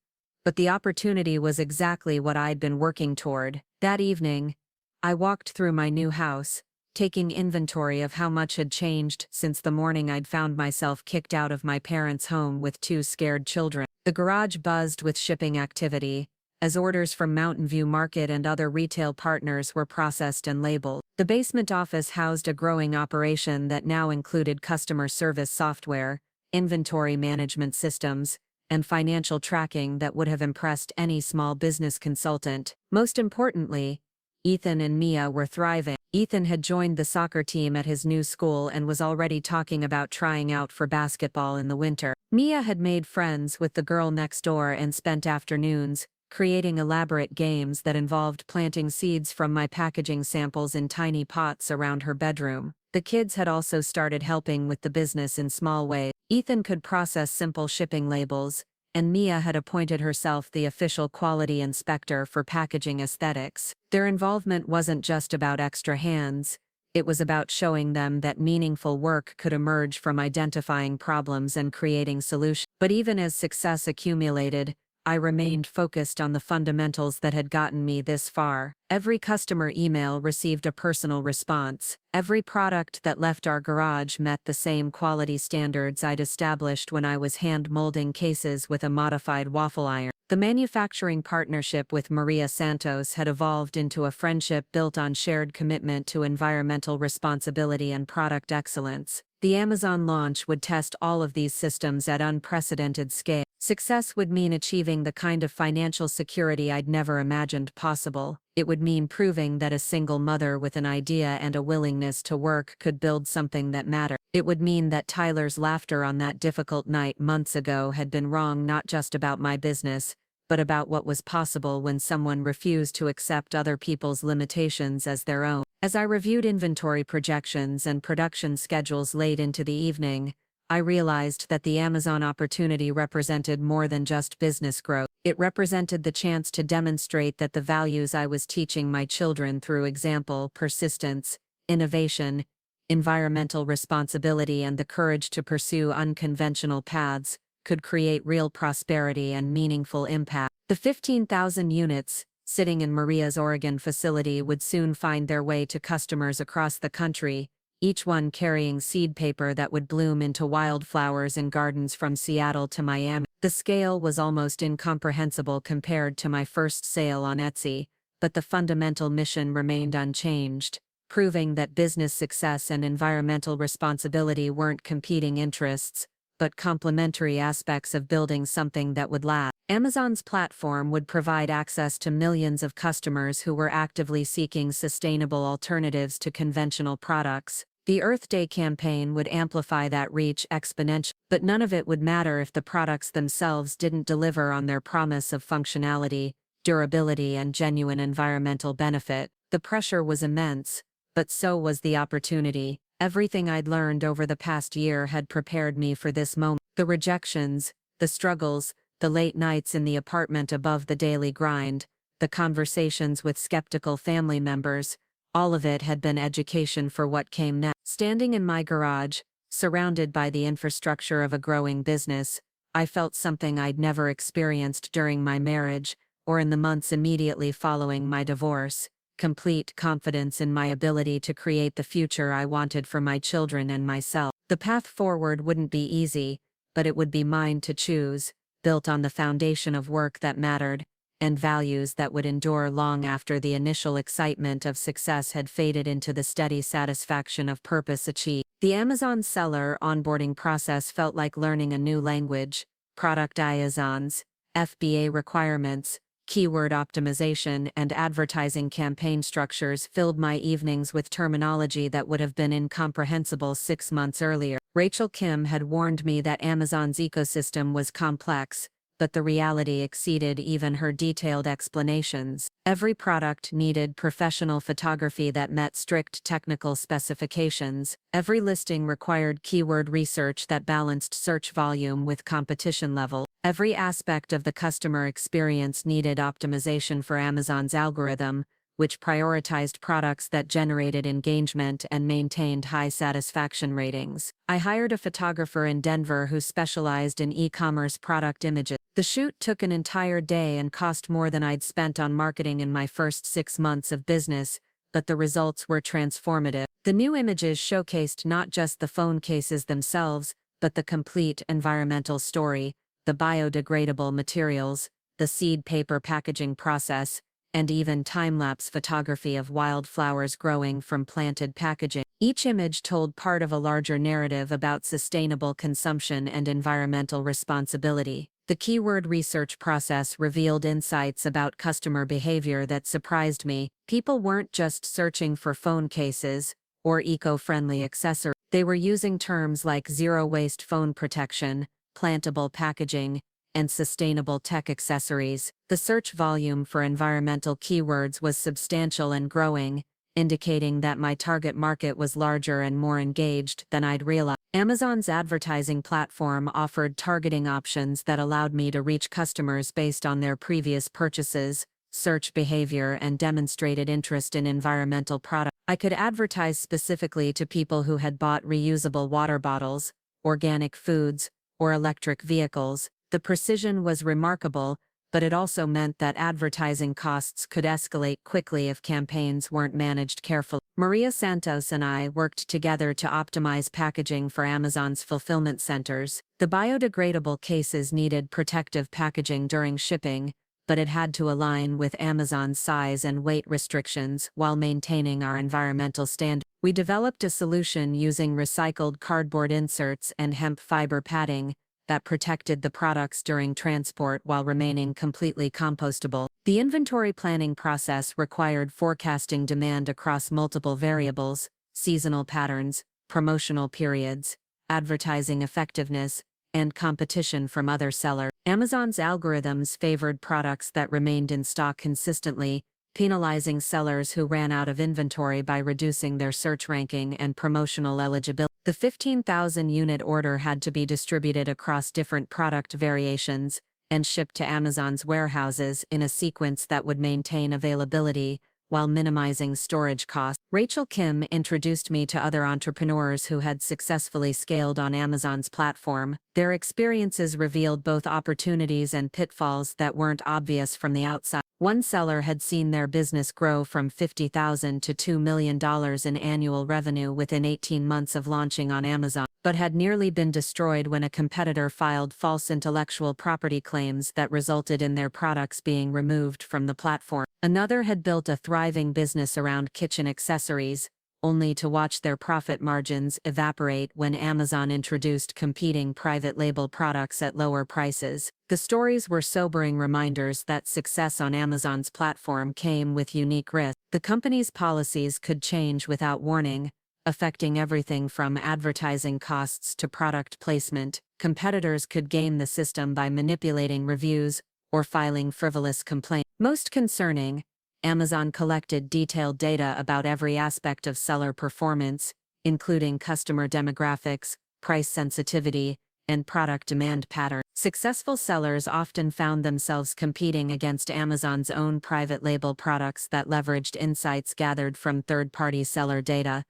but the opportunity was exactly what I'd been working toward. That evening, I walked through my new house, taking inventory of how much had changed since the morning I'd found myself kicked out of my parents' home with 2 scared children. The garage buzzed with shipping activity, as orders from Mountain View Market and other retail partners were processed and labeled. The basement office housed a growing operation that now included customer service software, inventory management systems, and financial tracking that would have impressed any small business consultant. Most importantly, Ethan and Mia were thriving. Ethan had joined the soccer team at his new school and was already talking about trying out for basketball in the winter. Mia had made friends with the girl next door and spent afternoons creating elaborate games that involved planting seeds from my packaging samples in tiny pots around her bedroom. The kids had also started helping with the business in small ways. Ethan could process simple shipping labels, and Mia had appointed herself the official quality inspector for packaging aesthetics. Their involvement wasn't just about extra hands, it was about showing them that meaningful work could emerge from identifying problems and creating solutions. But even as success accumulated, I remained focused on the fundamentals that had gotten me this far. Every customer email received a personal response. Every product that left our garage met the same quality standards I'd established when I was hand-molding cases with a modified waffle iron. The manufacturing partnership with Maria Santos had evolved into a friendship built on shared commitment to environmental responsibility and product excellence. The Amazon launch would test all of these systems at unprecedented scale. Success would mean achieving the kind of financial security I'd never imagined possible. It would mean proving that a single mother with an idea and a willingness to work could build something that mattered. It would mean that Tyler's laughter on that difficult night months ago had been wrong, not just about my business, but about what was possible when someone refused to accept other people's limitations as their own. As I reviewed inventory projections and production schedules late into the evening, I realized that the Amazon opportunity represented more than just business growth. It represented the chance to demonstrate that the values I was teaching my children through example, persistence, innovation, environmental responsibility, and the courage to pursue unconventional paths could create real prosperity and meaningful impact. The 15,000 units, sitting in Maria's Oregon facility, would soon find their way to customers across the country, each one carrying seed paper that would bloom into wildflowers in gardens from Seattle to Miami. The scale was almost incomprehensible compared to my first sale on Etsy, but the fundamental mission remained unchanged, proving that business success and environmental responsibility weren't competing interests, but complementary aspects of building something that would last. Amazon's platform would provide access to millions of customers who were actively seeking sustainable alternatives to conventional products. The Earth Day campaign would amplify that reach exponentially, but none of it would matter if the products themselves didn't deliver on their promise of functionality, durability, and genuine environmental benefit. The pressure was immense, but so was the opportunity. Everything I'd learned over the past year had prepared me for this moment. The rejections, the struggles, the late nights in the apartment above the daily grind, the conversations with skeptical family members, all of it had been education for what came next. Standing in my garage, surrounded by the infrastructure of a growing business, I felt something I'd never experienced during my marriage or in the months immediately following my divorce: complete confidence in my ability to create the future I wanted for my children and myself. The path forward wouldn't be easy, but it would be mine to choose, built on the foundation of work that mattered, and values that would endure long after the initial excitement of success had faded into the steady satisfaction of purpose achieved. The Amazon seller onboarding process felt like learning a new language: product liaisons, FBA requirements, keyword optimization, and advertising campaign structures filled my evenings with terminology that would have been incomprehensible 6 months earlier. Rachel Kim had warned me that Amazon's ecosystem was complex, but the reality exceeded even her detailed explanations. Every product needed professional photography that met strict technical specifications. Every listing required keyword research that balanced search volume with competition level. Every aspect of the customer experience needed optimization for Amazon's algorithm, which prioritized products that generated engagement and maintained high satisfaction ratings. I hired a photographer in Denver who specialized in e-commerce product images. The shoot took an entire day and cost more than I'd spent on marketing in my first 6 months of business, but the results were transformative. The new images showcased not just the phone cases themselves, but the complete environmental story: the biodegradable materials, the seed paper packaging process, and even time-lapse photography of wildflowers growing from planted packaging. Each image told part of a larger narrative about sustainable consumption and environmental responsibility. The keyword research process revealed insights about customer behavior that surprised me. People weren't just searching for phone cases or eco-friendly accessories. They were using terms like zero-waste phone protection, plantable packaging, and sustainable tech accessories. The search volume for environmental keywords was substantial and growing, indicating that my target market was larger and more engaged than I'd realized. Amazon's advertising platform offered targeting options that allowed me to reach customers based on their previous purchases, search behavior, and demonstrated interest in environmental products. I could advertise specifically to people who had bought reusable water bottles, organic foods, or electric vehicles. The precision was remarkable, but it also meant that advertising costs could escalate quickly if campaigns weren't managed carefully. Maria Santos and I worked together to optimize packaging for Amazon's fulfillment centers. The biodegradable cases needed protective packaging during shipping, but it had to align with Amazon's size and weight restrictions while maintaining our environmental standards. We developed a solution using recycled cardboard inserts and hemp fiber padding that protected the products during transport while remaining completely compostable. The inventory planning process required forecasting demand across multiple variables: seasonal patterns, promotional periods, advertising effectiveness, and competition from other sellers. Amazon's algorithms favored products that remained in stock consistently, penalizing sellers who ran out of inventory by reducing their search ranking and promotional eligibility. The 15,000-unit order had to be distributed across different product variations and shipped to Amazon's warehouses in a sequence that would maintain availability while minimizing storage costs. Rachel Kim introduced me to other entrepreneurs who had successfully scaled on Amazon's platform. Their experiences revealed both opportunities and pitfalls that weren't obvious from the outside. One seller had seen their business grow from $50,000 to $2 million in annual revenue within 18 months of launching on Amazon, but had nearly been destroyed when a competitor filed false intellectual property claims that resulted in their products being removed from the platform. Another had built a thriving business around kitchen accessories, only to watch their profit margins evaporate when Amazon introduced competing private label products at lower prices. The stories were sobering reminders that success on Amazon's platform came with unique risks. The company's policies could change without warning, affecting everything from advertising costs to product placement. Competitors could game the system by manipulating reviews or filing frivolous complaints. Most concerning, Amazon collected detailed data about every aspect of seller performance, including customer demographics, price sensitivity, and product demand patterns. Successful sellers often found themselves competing against Amazon's own private label products that leveraged insights gathered from third-party seller data.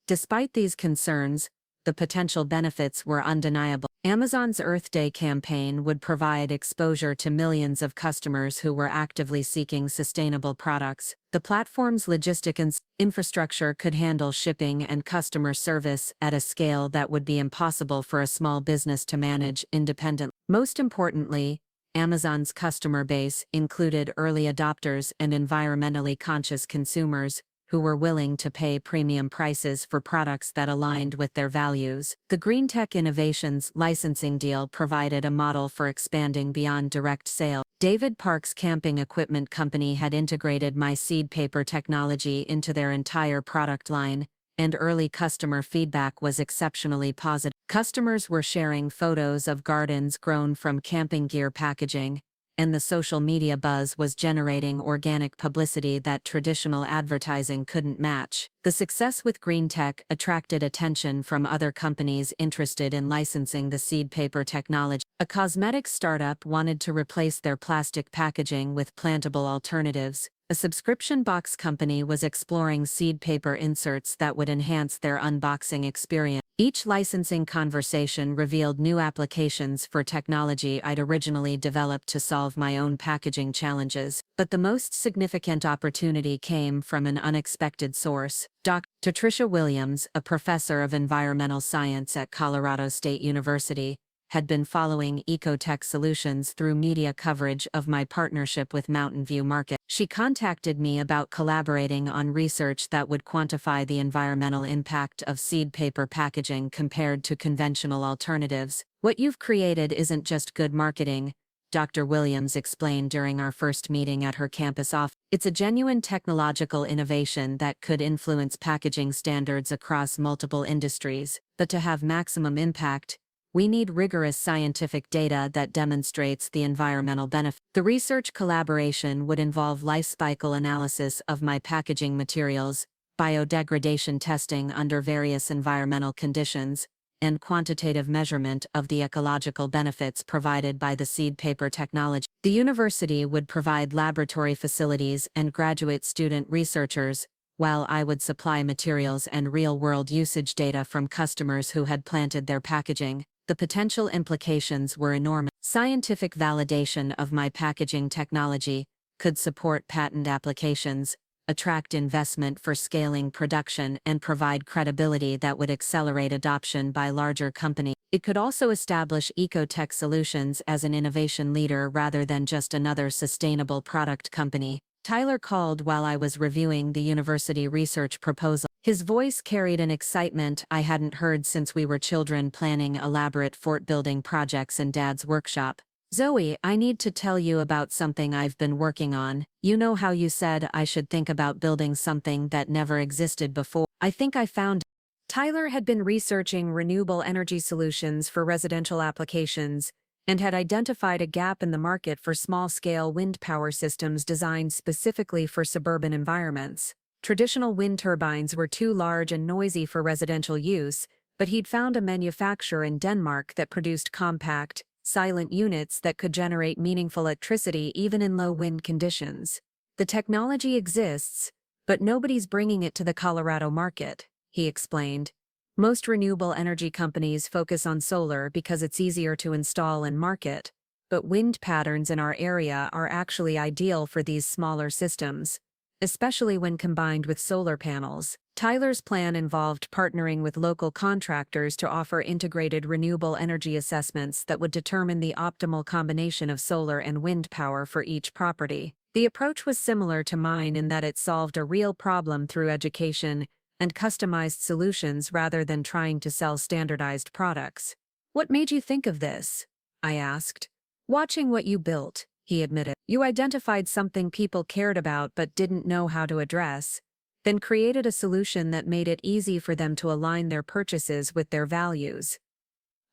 Despite these concerns, the potential benefits were undeniable. Amazon's Earth Day campaign would provide exposure to millions of customers who were actively seeking sustainable products. The platform's logistics infrastructure could handle shipping and customer service at a scale that would be impossible for a small business to manage independently. Most importantly, Amazon's customer base included early adopters and environmentally conscious consumers who were willing to pay premium prices for products that aligned with their values. The Green Tech Innovations licensing deal provided a model for expanding beyond direct sale. David Park's camping equipment company had integrated my seed paper technology into their entire product line, and early customer feedback was exceptionally positive. Customers were sharing photos of gardens grown from camping gear packaging, and the social media buzz was generating organic publicity that traditional advertising couldn't match. The success with Green Tech attracted attention from other companies interested in licensing the seed paper technology. A cosmetics startup wanted to replace their plastic packaging with plantable alternatives. A subscription box company was exploring seed paper inserts that would enhance their unboxing experience. Each licensing conversation revealed new applications for technology I'd originally developed to solve my own packaging challenges, but the most significant opportunity came from an unexpected source. Dr. Tricia Williams, a professor of environmental science at Colorado State University, had been following EcoTech Solutions through media coverage of my partnership with Mountain View Market. She contacted me about collaborating on research that would quantify the environmental impact of seed paper packaging compared to conventional alternatives. "What you've created isn't just good marketing," Dr. Williams explained during our first meeting at her campus office. "It's a genuine technological innovation that could influence packaging standards across multiple industries. But to have maximum impact, we need rigorous scientific data that demonstrates the environmental benefit." The research collaboration would involve life cycle analysis of my packaging materials, biodegradation testing under various environmental conditions, and quantitative measurement of the ecological benefits provided by the seed paper technology. The university would provide laboratory facilities and graduate student researchers, while I would supply materials and real-world usage data from customers who had planted their packaging. The potential implications were enormous. Scientific validation of my packaging technology could support patent applications, attract investment for scaling production, and provide credibility that would accelerate adoption by larger companies. It could also establish EcoTech Solutions as an innovation leader rather than just another sustainable product company. Tyler called while I was reviewing the university research proposal. His voice carried an excitement I hadn't heard since we were children planning elaborate fort-building projects in Dad's workshop. "Zoe, I need to tell you about something I've been working on. You know how you said I should think about building something that never existed before? I think I found." Tyler had been researching renewable energy solutions for residential applications, and had identified a gap in the market for small-scale wind power systems designed specifically for suburban environments. Traditional wind turbines were too large and noisy for residential use, but he'd found a manufacturer in Denmark that produced compact, silent units that could generate meaningful electricity even in low wind conditions. The technology exists, but nobody's bringing it to the Colorado market, he explained. Most renewable energy companies focus on solar because it's easier to install and market, but wind patterns in our area are actually ideal for these smaller systems, especially when combined with solar panels. Tyler's plan involved partnering with local contractors to offer integrated renewable energy assessments that would determine the optimal combination of solar and wind power for each property. The approach was similar to mine in that it solved a real problem through education and customized solutions rather than trying to sell standardized products. "What made you think of this?" I asked. "Watching what you built," he admitted. "You identified something people cared about but didn't know how to address, then created a solution that made it easy for them to align their purchases with their values."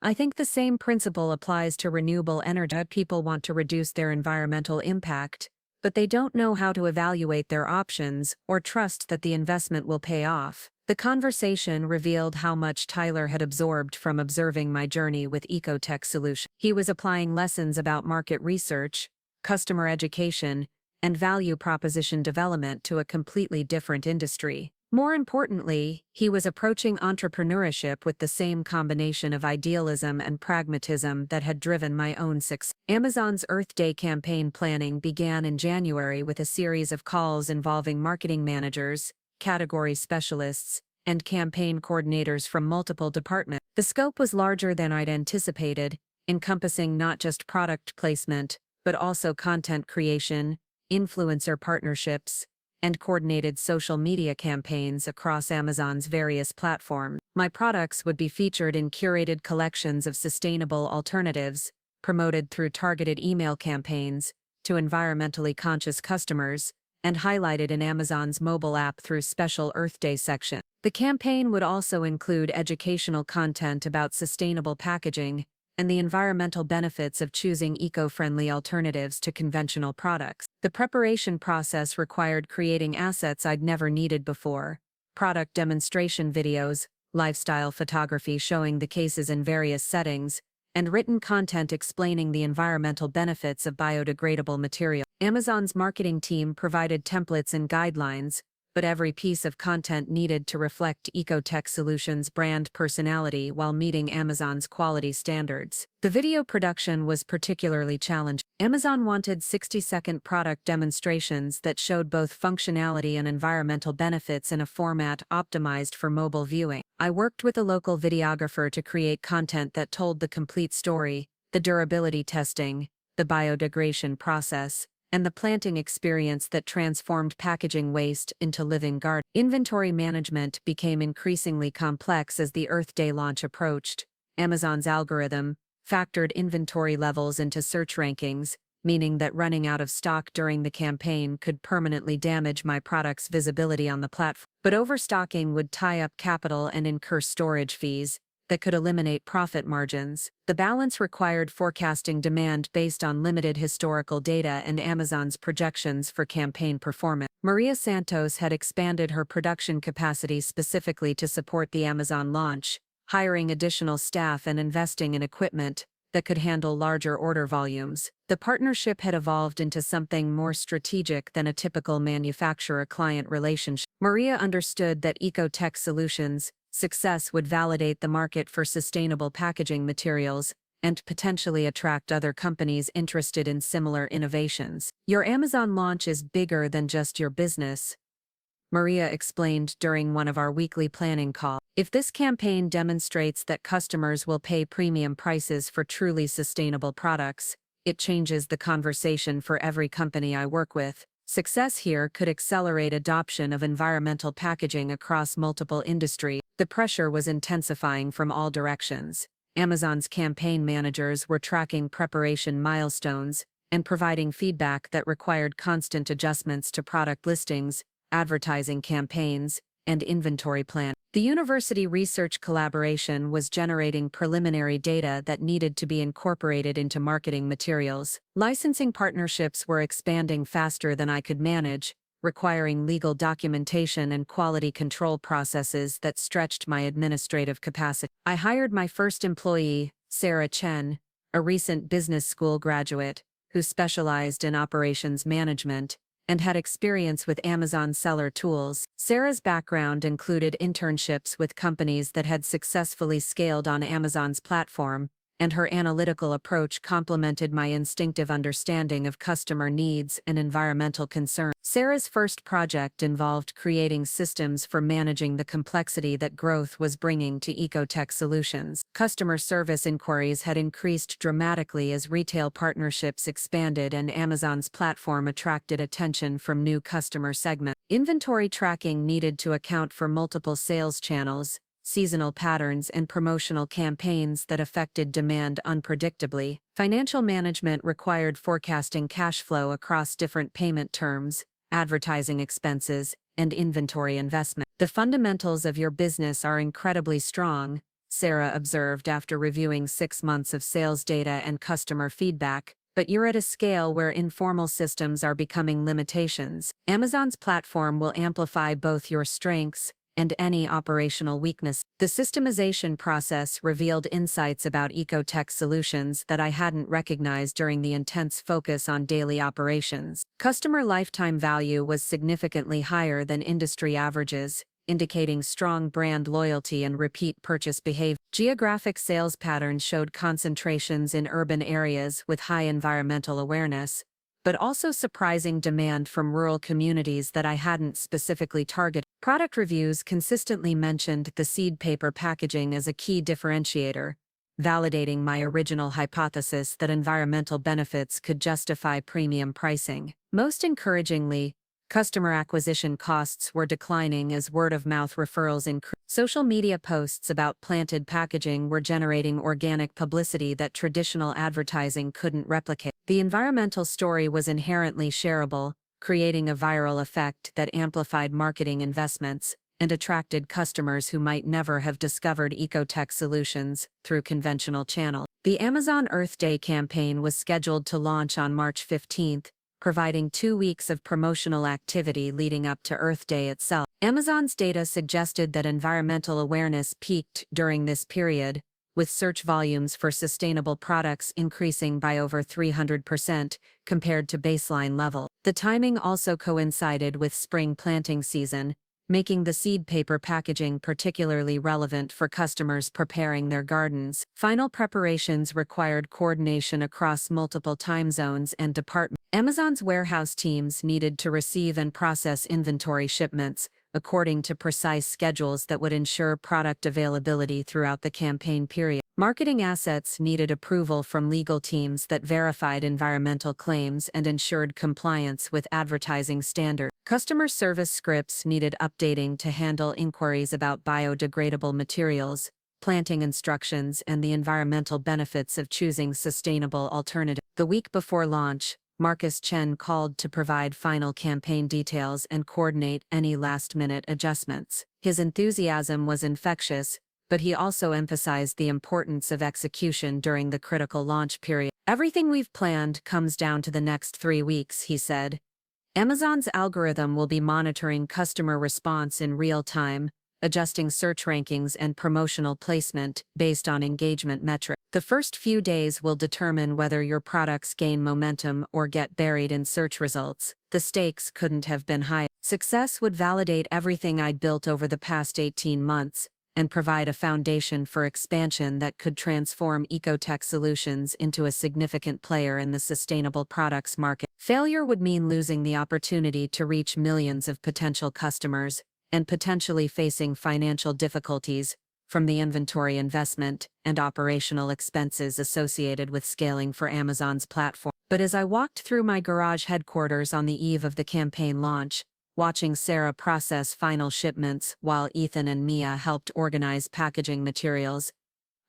I think the same principle applies to renewable energy. People want to reduce their environmental impact, but they don't know how to evaluate their options or trust that the investment will pay off. The conversation revealed how much Tyler had absorbed from observing my journey with EcoTech Solutions. He was applying lessons about market research, customer education, and value proposition development to a completely different industry. More importantly, he was approaching entrepreneurship with the same combination of idealism and pragmatism that had driven my own success. Amazon's Earth Day campaign planning began in January with a series of calls involving marketing managers, category specialists, and campaign coordinators from multiple departments. The scope was larger than I'd anticipated, encompassing not just product placement, but also content creation, influencer partnerships, and coordinated social media campaigns across Amazon's various platforms. My products would be featured in curated collections of sustainable alternatives, promoted through targeted email campaigns to environmentally conscious customers, and highlighted in Amazon's mobile app through special Earth Day section. The campaign would also include educational content about sustainable packaging and the environmental benefits of choosing eco-friendly alternatives to conventional products. The preparation process required creating assets I'd never needed before: product demonstration videos, lifestyle photography showing the cases in various settings, and written content explaining the environmental benefits of biodegradable material. Amazon's marketing team provided templates and guidelines, but every piece of content needed to reflect EcoTech Solutions' brand personality while meeting Amazon's quality standards. The video production was particularly challenging. Amazon wanted 60-second product demonstrations that showed both functionality and environmental benefits in a format optimized for mobile viewing. I worked with a local videographer to create content that told the complete story: the durability testing, the biodegradation process, and the planting experience that transformed packaging waste into living gardens. Inventory management became increasingly complex as the Earth Day launch approached. Amazon's algorithm factored inventory levels into search rankings, meaning that running out of stock during the campaign could permanently damage my product's visibility on the platform. But overstocking would tie up capital and incur storage fees that could eliminate profit margins. The balance required forecasting demand based on limited historical data and Amazon's projections for campaign performance. Maria Santos had expanded her production capacity specifically to support the Amazon launch, hiring additional staff and investing in equipment that could handle larger order volumes. The partnership had evolved into something more strategic than a typical manufacturer-client relationship. Maria understood that EcoTech Solutions' success would validate the market for sustainable packaging materials and potentially attract other companies interested in similar innovations. "Your Amazon launch is bigger than just your business," Maria explained during one of our weekly planning calls. "If this campaign demonstrates that customers will pay premium prices for truly sustainable products, it changes the conversation for every company I work with. Success here could accelerate adoption of environmental packaging across multiple industries." The pressure was intensifying from all directions. Amazon's campaign managers were tracking preparation milestones and providing feedback that required constant adjustments to product listings, advertising campaigns, and inventory plan. The university research collaboration was generating preliminary data that needed to be incorporated into marketing materials. Licensing partnerships were expanding faster than I could manage, requiring legal documentation and quality control processes that stretched my administrative capacity. I hired my first employee, Sarah Chen, a recent business school graduate, who specialized in operations management and had experience with Amazon seller tools. Sarah's background included internships with companies that had successfully scaled on Amazon's platform, and her analytical approach complemented my instinctive understanding of customer needs and environmental concerns. Sarah's first project involved creating systems for managing the complexity that growth was bringing to EcoTech Solutions. Customer service inquiries had increased dramatically as retail partnerships expanded and Amazon's platform attracted attention from new customer segments. Inventory tracking needed to account for multiple sales channels, seasonal patterns, and promotional campaigns that affected demand unpredictably. Financial management required forecasting cash flow across different payment terms, advertising expenses, and inventory investment. The fundamentals of your business are incredibly strong, Sarah observed after reviewing 6 months of sales data and customer feedback, but you're at a scale where informal systems are becoming limitations. Amazon's platform will amplify both your strengths and any operational weakness. The systemization process revealed insights about EcoTech Solutions that I hadn't recognized during the intense focus on daily operations. Customer lifetime value was significantly higher than industry averages, indicating strong brand loyalty and repeat purchase behavior. Geographic sales patterns showed concentrations in urban areas with high environmental awareness, but also surprising demand from rural communities that I hadn't specifically targeted. Product reviews consistently mentioned the seed paper packaging as a key differentiator, validating my original hypothesis that environmental benefits could justify premium pricing. Most encouragingly, customer acquisition costs were declining as word-of-mouth referrals increased. Social media posts about planted packaging were generating organic publicity that traditional advertising couldn't replicate. The environmental story was inherently shareable, creating a viral effect that amplified marketing investments and attracted customers who might never have discovered EcoTech Solutions through conventional channels. The Amazon Earth Day campaign was scheduled to launch on March 15th, providing 2 weeks of promotional activity leading up to Earth Day itself. Amazon's data suggested that environmental awareness peaked during this period, with search volumes for sustainable products increasing by over 300% compared to baseline level. The timing also coincided with spring planting season, making the seed paper packaging particularly relevant for customers preparing their gardens. Final preparations required coordination across multiple time zones and departments. Amazon's warehouse teams needed to receive and process inventory shipments, according to precise schedules that would ensure product availability throughout the campaign period. Marketing assets needed approval from legal teams that verified environmental claims and ensured compliance with advertising standards. Customer service scripts needed updating to handle inquiries about biodegradable materials, planting instructions, and the environmental benefits of choosing sustainable alternatives. The week before launch, Marcus Chen called to provide final campaign details and coordinate any last-minute adjustments. His enthusiasm was infectious, but he also emphasized the importance of execution during the critical launch period. "Everything we've planned comes down to the next 3 weeks," he said. "Amazon's algorithm will be monitoring customer response in real time, adjusting search rankings and promotional placement based on engagement metrics. The first few days will determine whether your products gain momentum or get buried in search results. The stakes couldn't have been higher. Success would validate everything I'd built over the past 18 months and provide a foundation for expansion that could transform EcoTech Solutions into a significant player in the sustainable products market. Failure would mean losing the opportunity to reach millions of potential customers and potentially facing financial difficulties from the inventory investment and operational expenses associated with scaling for Amazon's platform." But as I walked through my garage headquarters on the eve of the campaign launch, watching Sarah process final shipments while Ethan and Mia helped organize packaging materials,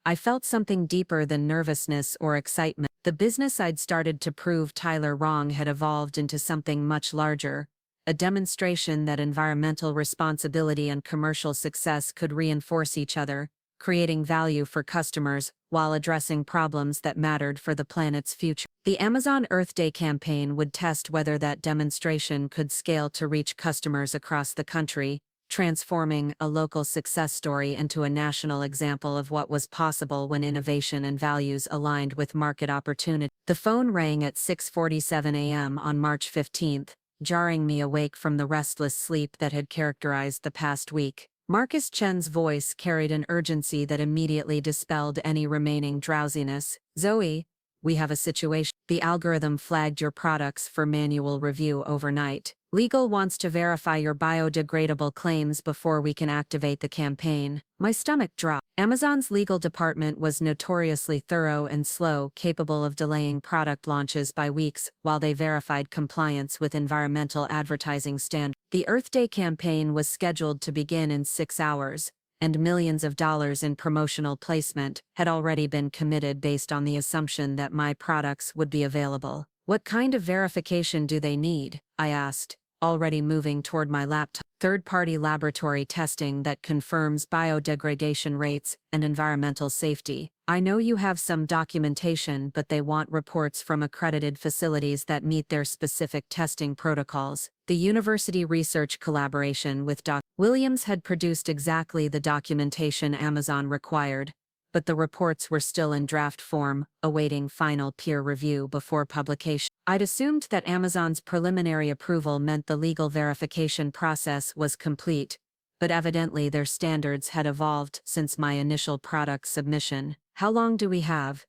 I felt something deeper than nervousness or excitement. The business I'd started to prove Tyler wrong had evolved into something much larger, a demonstration that environmental responsibility and commercial success could reinforce each other, creating value for customers while addressing problems that mattered for the planet's future. The Amazon Earth Day campaign would test whether that demonstration could scale to reach customers across the country, transforming a local success story into a national example of what was possible when innovation and values aligned with market opportunity. The phone rang at 6:47 a.m. on March 15th, jarring me awake from the restless sleep that had characterized the past week. Marcus Chen's voice carried an urgency that immediately dispelled any remaining drowsiness. Zoe, we have a situation. The algorithm flagged your products for manual review overnight. Legal wants to verify your biodegradable claims before we can activate the campaign. My stomach dropped. Amazon's legal department was notoriously thorough and slow, capable of delaying product launches by weeks while they verified compliance with environmental advertising standards. The Earth Day campaign was scheduled to begin in 6 hours, and millions of dollars in promotional placement had already been committed based on the assumption that my products would be available. What kind of verification do they need? I asked, already moving toward my laptop. Third-party laboratory testing that confirms biodegradation rates and environmental safety. I know you have some documentation, but they want reports from accredited facilities that meet their specific testing protocols. The university research collaboration with Dr. Williams had produced exactly the documentation Amazon required, but the reports were still in draft form, awaiting final peer review before publication. I'd assumed that Amazon's preliminary approval meant the legal verification process was complete, but evidently their standards had evolved since my initial product submission. How long do we have?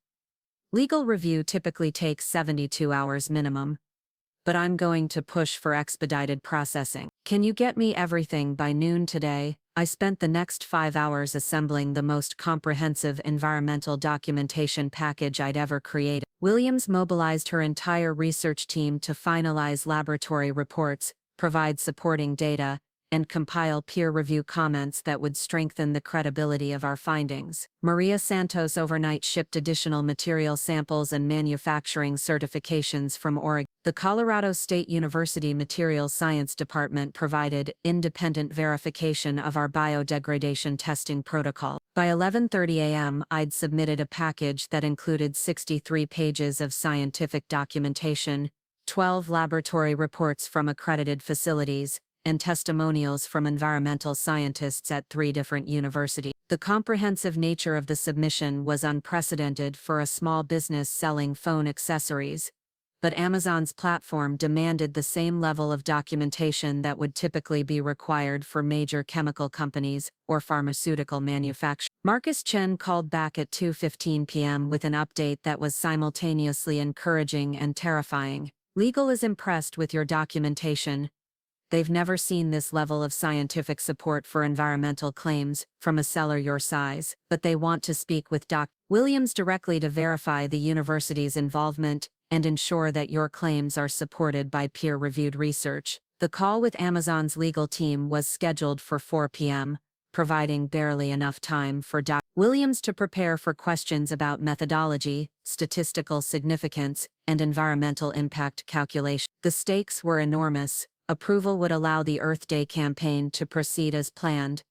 Legal review typically takes 72 hours minimum, but I'm going to push for expedited processing. Can you get me everything by noon today? I spent the next 5 hours assembling the most comprehensive environmental documentation package I'd ever created. Williams mobilized her entire research team to finalize laboratory reports, provide supporting data, and compile peer review comments that would strengthen the credibility of our findings. Maria Santos overnight shipped additional material samples and manufacturing certifications from Oregon. The Colorado State University Materials Science Department provided independent verification of our biodegradation testing protocol. By 11:30 a.m., I'd submitted a package that included 63 pages of scientific documentation, 12 laboratory reports from accredited facilities, and testimonials from environmental scientists at 3 different universities. The comprehensive nature of the submission was unprecedented for a small business selling phone accessories, but Amazon's platform demanded the same level of documentation that would typically be required for major chemical companies or pharmaceutical manufacturers. Marcus Chen called back at 2:15 p.m. with an update that was simultaneously encouraging and terrifying. Legal is impressed with your documentation. They've never seen this level of scientific support for environmental claims from a seller your size, but they want to speak with Dr. Williams directly to verify the university's involvement and ensure that your claims are supported by peer-reviewed research. The call with Amazon's legal team was scheduled for 4 p.m., providing barely enough time for Dr. Williams to prepare for questions about methodology, statistical significance, and environmental impact calculation. The stakes were enormous. Approval would allow the Earth Day campaign to proceed as planned,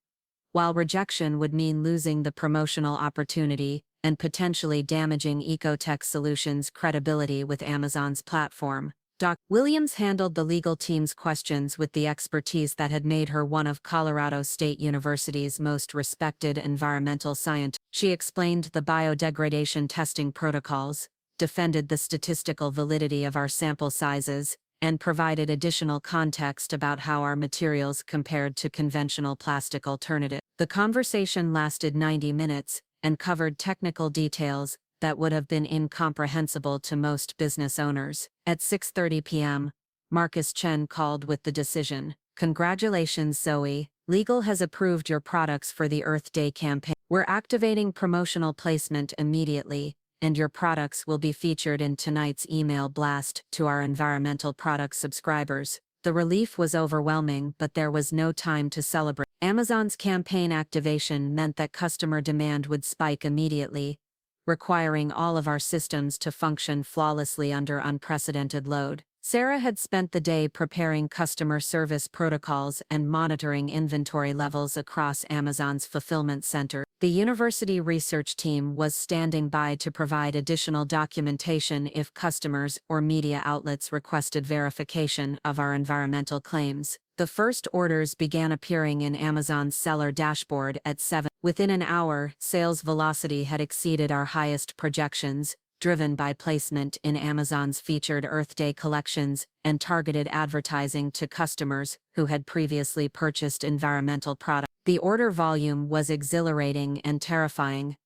while rejection would mean losing the promotional opportunity and potentially damaging EcoTech Solutions' credibility with Amazon's platform. Dr. Williams handled the legal team's questions with the expertise that had made her one of Colorado State University's most respected environmental scientists. She explained the biodegradation testing protocols, defended the statistical validity of our sample sizes, and provided additional context about how our materials compared to conventional plastic alternatives. The conversation lasted 90 minutes and covered technical details that would have been incomprehensible to most business owners. At 6:30 p.m., Marcus Chen called with the decision. Congratulations, Zoe. Legal has approved your products for the Earth Day campaign. We're activating promotional placement immediately, and your products will be featured in tonight's email blast to our environmental product subscribers. The relief was overwhelming, but there was no time to celebrate. Amazon's campaign activation meant that customer demand would spike immediately, requiring all of our systems to function flawlessly under unprecedented load. Sarah had spent the day preparing customer service protocols and monitoring inventory levels across Amazon's fulfillment center. The university research team was standing by to provide additional documentation if customers or media outlets requested verification of our environmental claims. The first orders began appearing in Amazon's seller dashboard at 7. Within an hour, sales velocity had exceeded our highest projections, driven by placement in Amazon's featured Earth Day collections and targeted advertising to customers who had previously purchased environmental products. The order volume was exhilarating and terrifying,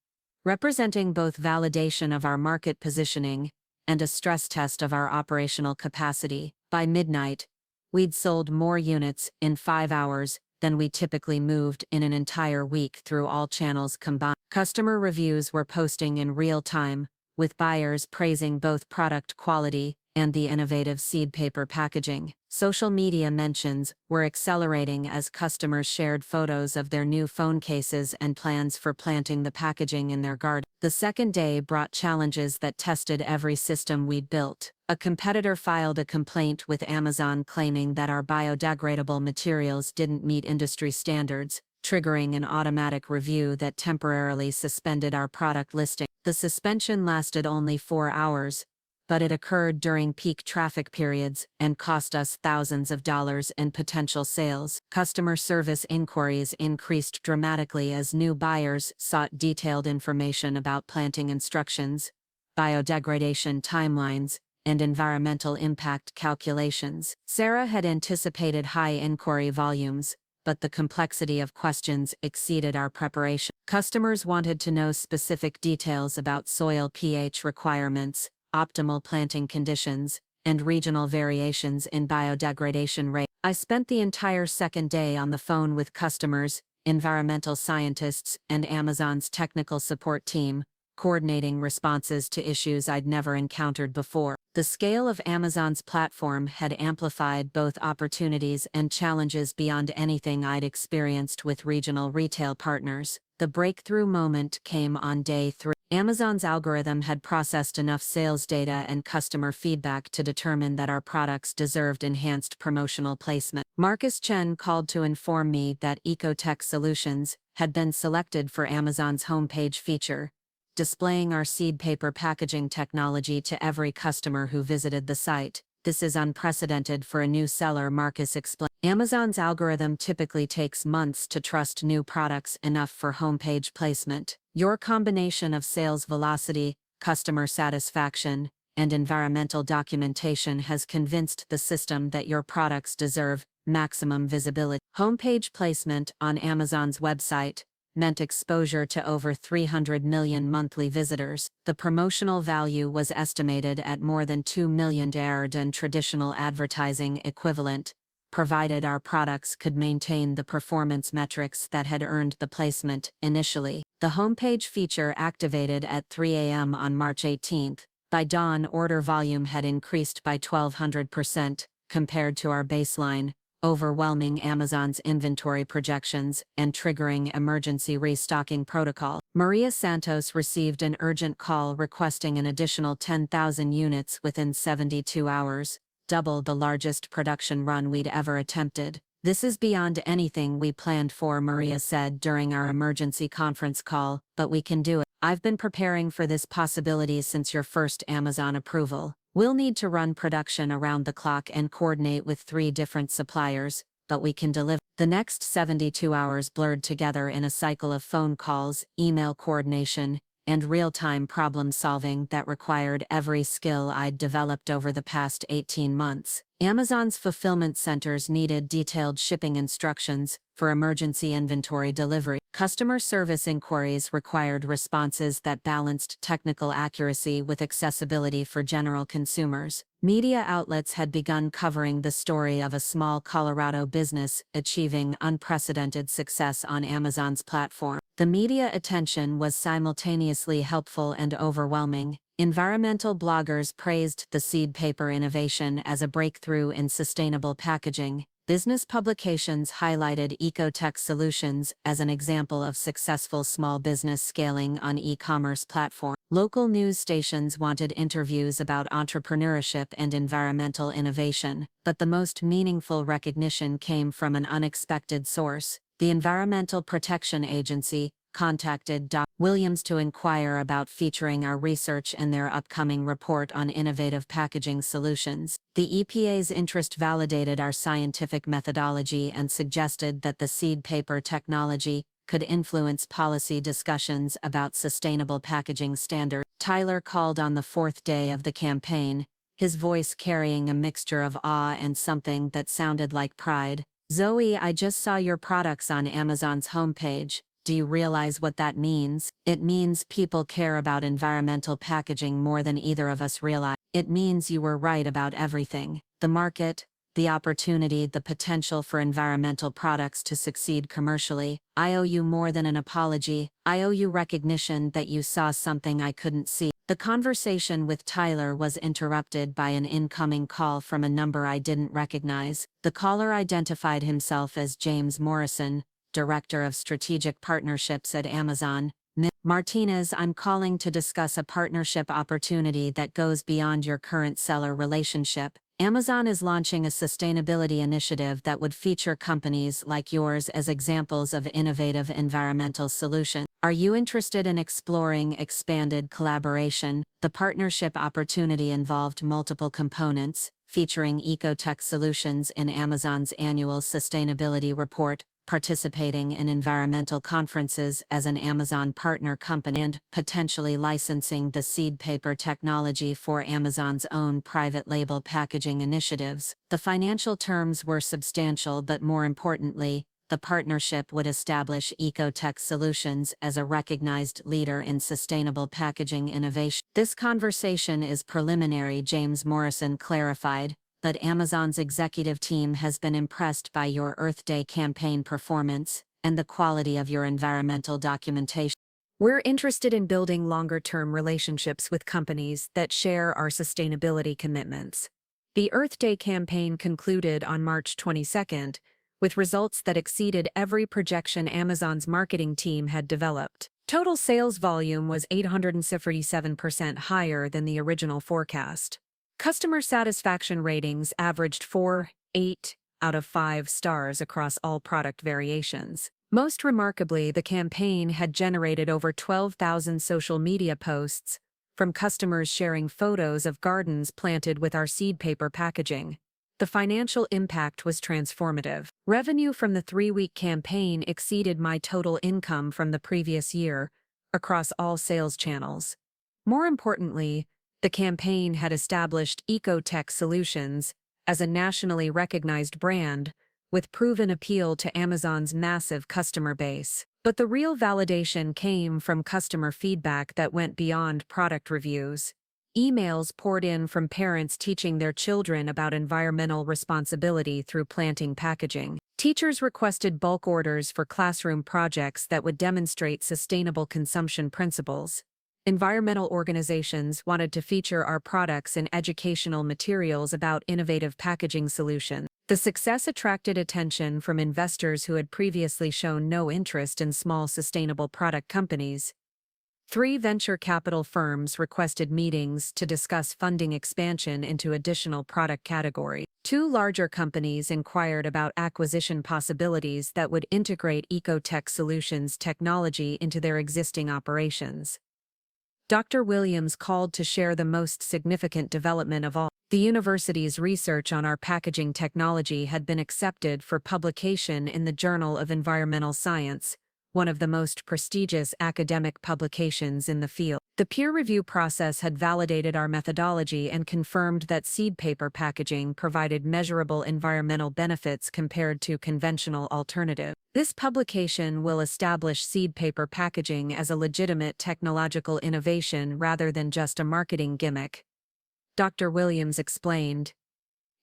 representing both validation of our market positioning and a stress test of our operational capacity. By midnight, we'd sold more units in 5 hours than we typically moved in an entire week through all channels combined. Customer reviews were posting in real time, with buyers praising both product quality and the innovative seed paper packaging. Social media mentions were accelerating as customers shared photos of their new phone cases and plans for planting the packaging in their garden. The second day brought challenges that tested every system we'd built. A competitor filed a complaint with Amazon claiming that our biodegradable materials didn't meet industry standards, triggering an automatic review that temporarily suspended our product listing. The suspension lasted only 4 hours, but it occurred during peak traffic periods and cost us thousands of dollars in potential sales. Customer service inquiries increased dramatically as new buyers sought detailed information about planting instructions, biodegradation timelines, and environmental impact calculations. Sarah had anticipated high inquiry volumes, but the complexity of questions exceeded our preparation. Customers wanted to know specific details about soil pH requirements, optimal planting conditions, and regional variations in biodegradation rate. I spent the entire second day on the phone with customers, environmental scientists, and Amazon's technical support team, coordinating responses to issues I'd never encountered before. The scale of Amazon's platform had amplified both opportunities and challenges beyond anything I'd experienced with regional retail partners. The breakthrough moment came on day 3. Amazon's algorithm had processed enough sales data and customer feedback to determine that our products deserved enhanced promotional placement. Marcus Chen called to inform me that EcoTech Solutions had been selected for Amazon's homepage feature, displaying our seed paper packaging technology to every customer who visited the site. This is unprecedented for a new seller, Marcus explained. Amazon's algorithm typically takes months to trust new products enough for homepage placement. Your combination of sales velocity, customer satisfaction, and environmental documentation has convinced the system that your products deserve maximum visibility. Homepage placement on Amazon's website meant exposure to over 300 million monthly visitors. The promotional value was estimated at more than $2 million than traditional advertising equivalent, provided our products could maintain the performance metrics that had earned the placement initially. The homepage feature activated at 3 a.m. on March 18. By dawn, order volume had increased by 1,200% compared to our baseline, overwhelming Amazon's inventory projections and triggering emergency restocking protocol. Maria Santos received an urgent call requesting an additional 10,000 units within 72 hours, double the largest production run we'd ever attempted. "This is beyond anything we planned for," Maria said during our emergency conference call, "but we can do it. I've been preparing for this possibility since your first Amazon approval. We'll need to run production around the clock and coordinate with 3 different suppliers, but we can deliver." The next 72 hours blurred together in a cycle of phone calls, email coordination, and real-time problem-solving that required every skill I'd developed over the past 18 months. Amazon's fulfillment centers needed detailed shipping instructions for emergency inventory delivery. Customer service inquiries required responses that balanced technical accuracy with accessibility for general consumers. Media outlets had begun covering the story of a small Colorado business achieving unprecedented success on Amazon's platform. The media attention was simultaneously helpful and overwhelming. Environmental bloggers praised the seed paper innovation as a breakthrough in sustainable packaging. Business publications highlighted EcoTech Solutions as an example of successful small business scaling on e-commerce platforms. Local news stations wanted interviews about entrepreneurship and environmental innovation, but the most meaningful recognition came from an unexpected source. The Environmental Protection Agency contacted Dr. Williams to inquire about featuring our research in their upcoming report on innovative packaging solutions. The EPA's interest validated our scientific methodology and suggested that the seed paper technology could influence policy discussions about sustainable packaging standards. Tyler called on the fourth day of the campaign, his voice carrying a mixture of awe and something that sounded like pride. "Zoe, I just saw your products on Amazon's homepage. Do you realize what that means? It means people care about environmental packaging more than either of us realize. It means you were right about everything. The market, the opportunity, the potential for environmental products to succeed commercially. I owe you more than an apology. I owe you recognition that you saw something I couldn't see." The conversation with Tyler was interrupted by an incoming call from a number I didn't recognize. The caller identified himself as James Morrison, Director of Strategic Partnerships at Amazon. "Martinez, I'm calling to discuss a partnership opportunity that goes beyond your current seller relationship. Amazon is launching a sustainability initiative that would feature companies like yours as examples of innovative environmental solutions. Are you interested in exploring expanded collaboration?" The partnership opportunity involved multiple components, featuring EcoTech Solutions in Amazon's annual sustainability report, participating in environmental conferences as an Amazon partner company, and potentially licensing the seed paper technology for Amazon's own private label packaging initiatives. The financial terms were substantial, but more importantly, the partnership would establish EcoTech Solutions as a recognized leader in sustainable packaging innovation. "This conversation is preliminary," James Morrison clarified, "but Amazon's executive team has been impressed by your Earth Day campaign performance and the quality of your environmental documentation. We're interested in building longer-term relationships with companies that share our sustainability commitments." The Earth Day campaign concluded on March 22nd, with results that exceeded every projection Amazon's marketing team had developed. Total sales volume was 847% higher than the original forecast. Customer satisfaction ratings averaged 4.8 out of 5 stars across all product variations. Most remarkably, the campaign had generated over 12,000 social media posts, from customers sharing photos of gardens planted with our seed paper packaging. The financial impact was transformative. Revenue from the 3-week campaign exceeded my total income from the previous year, across all sales channels. More importantly, the campaign had established EcoTech Solutions as a nationally recognized brand, with proven appeal to Amazon's massive customer base. But the real validation came from customer feedback that went beyond product reviews. Emails poured in from parents teaching their children about environmental responsibility through planting packaging. Teachers requested bulk orders for classroom projects that would demonstrate sustainable consumption principles. Environmental organizations wanted to feature our products in educational materials about innovative packaging solutions. The success attracted attention from investors who had previously shown no interest in small sustainable product companies. 3 venture capital firms requested meetings to discuss funding expansion into additional product categories. 2 larger companies inquired about acquisition possibilities that would integrate EcoTech Solutions technology into their existing operations. Dr. Williams called to share the most significant development of all. The university's research on our packaging technology had been accepted for publication in the Journal of Environmental Science, one of the most prestigious academic publications in the field. The peer review process had validated our methodology and confirmed that seed paper packaging provided measurable environmental benefits compared to conventional alternatives. This publication will establish seed paper packaging as a legitimate technological innovation rather than just a marketing gimmick, Dr. Williams explained.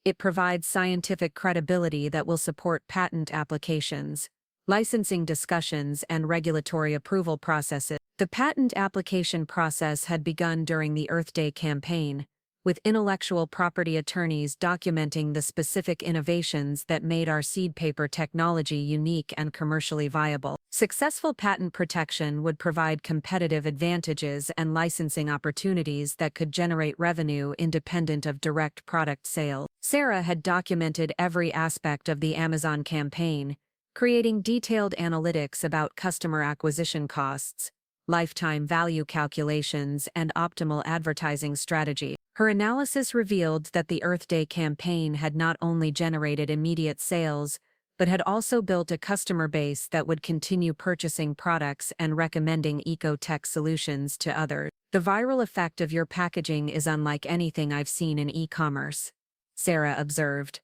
It provides scientific credibility that will support patent applications, licensing discussions, and regulatory approval processes. The patent application process had begun during the Earth Day campaign, with intellectual property attorneys documenting the specific innovations that made our seed paper technology unique and commercially viable. Successful patent protection would provide competitive advantages and licensing opportunities that could generate revenue independent of direct product sales. Sarah had documented every aspect of the Amazon campaign, creating detailed analytics about customer acquisition costs, lifetime value calculations, and optimal advertising strategy. Her analysis revealed that the Earth Day campaign had not only generated immediate sales, but had also built a customer base that would continue purchasing products and recommending EcoTech Solutions to others. The viral effect of your packaging is unlike anything I've seen in e-commerce, Sarah observed.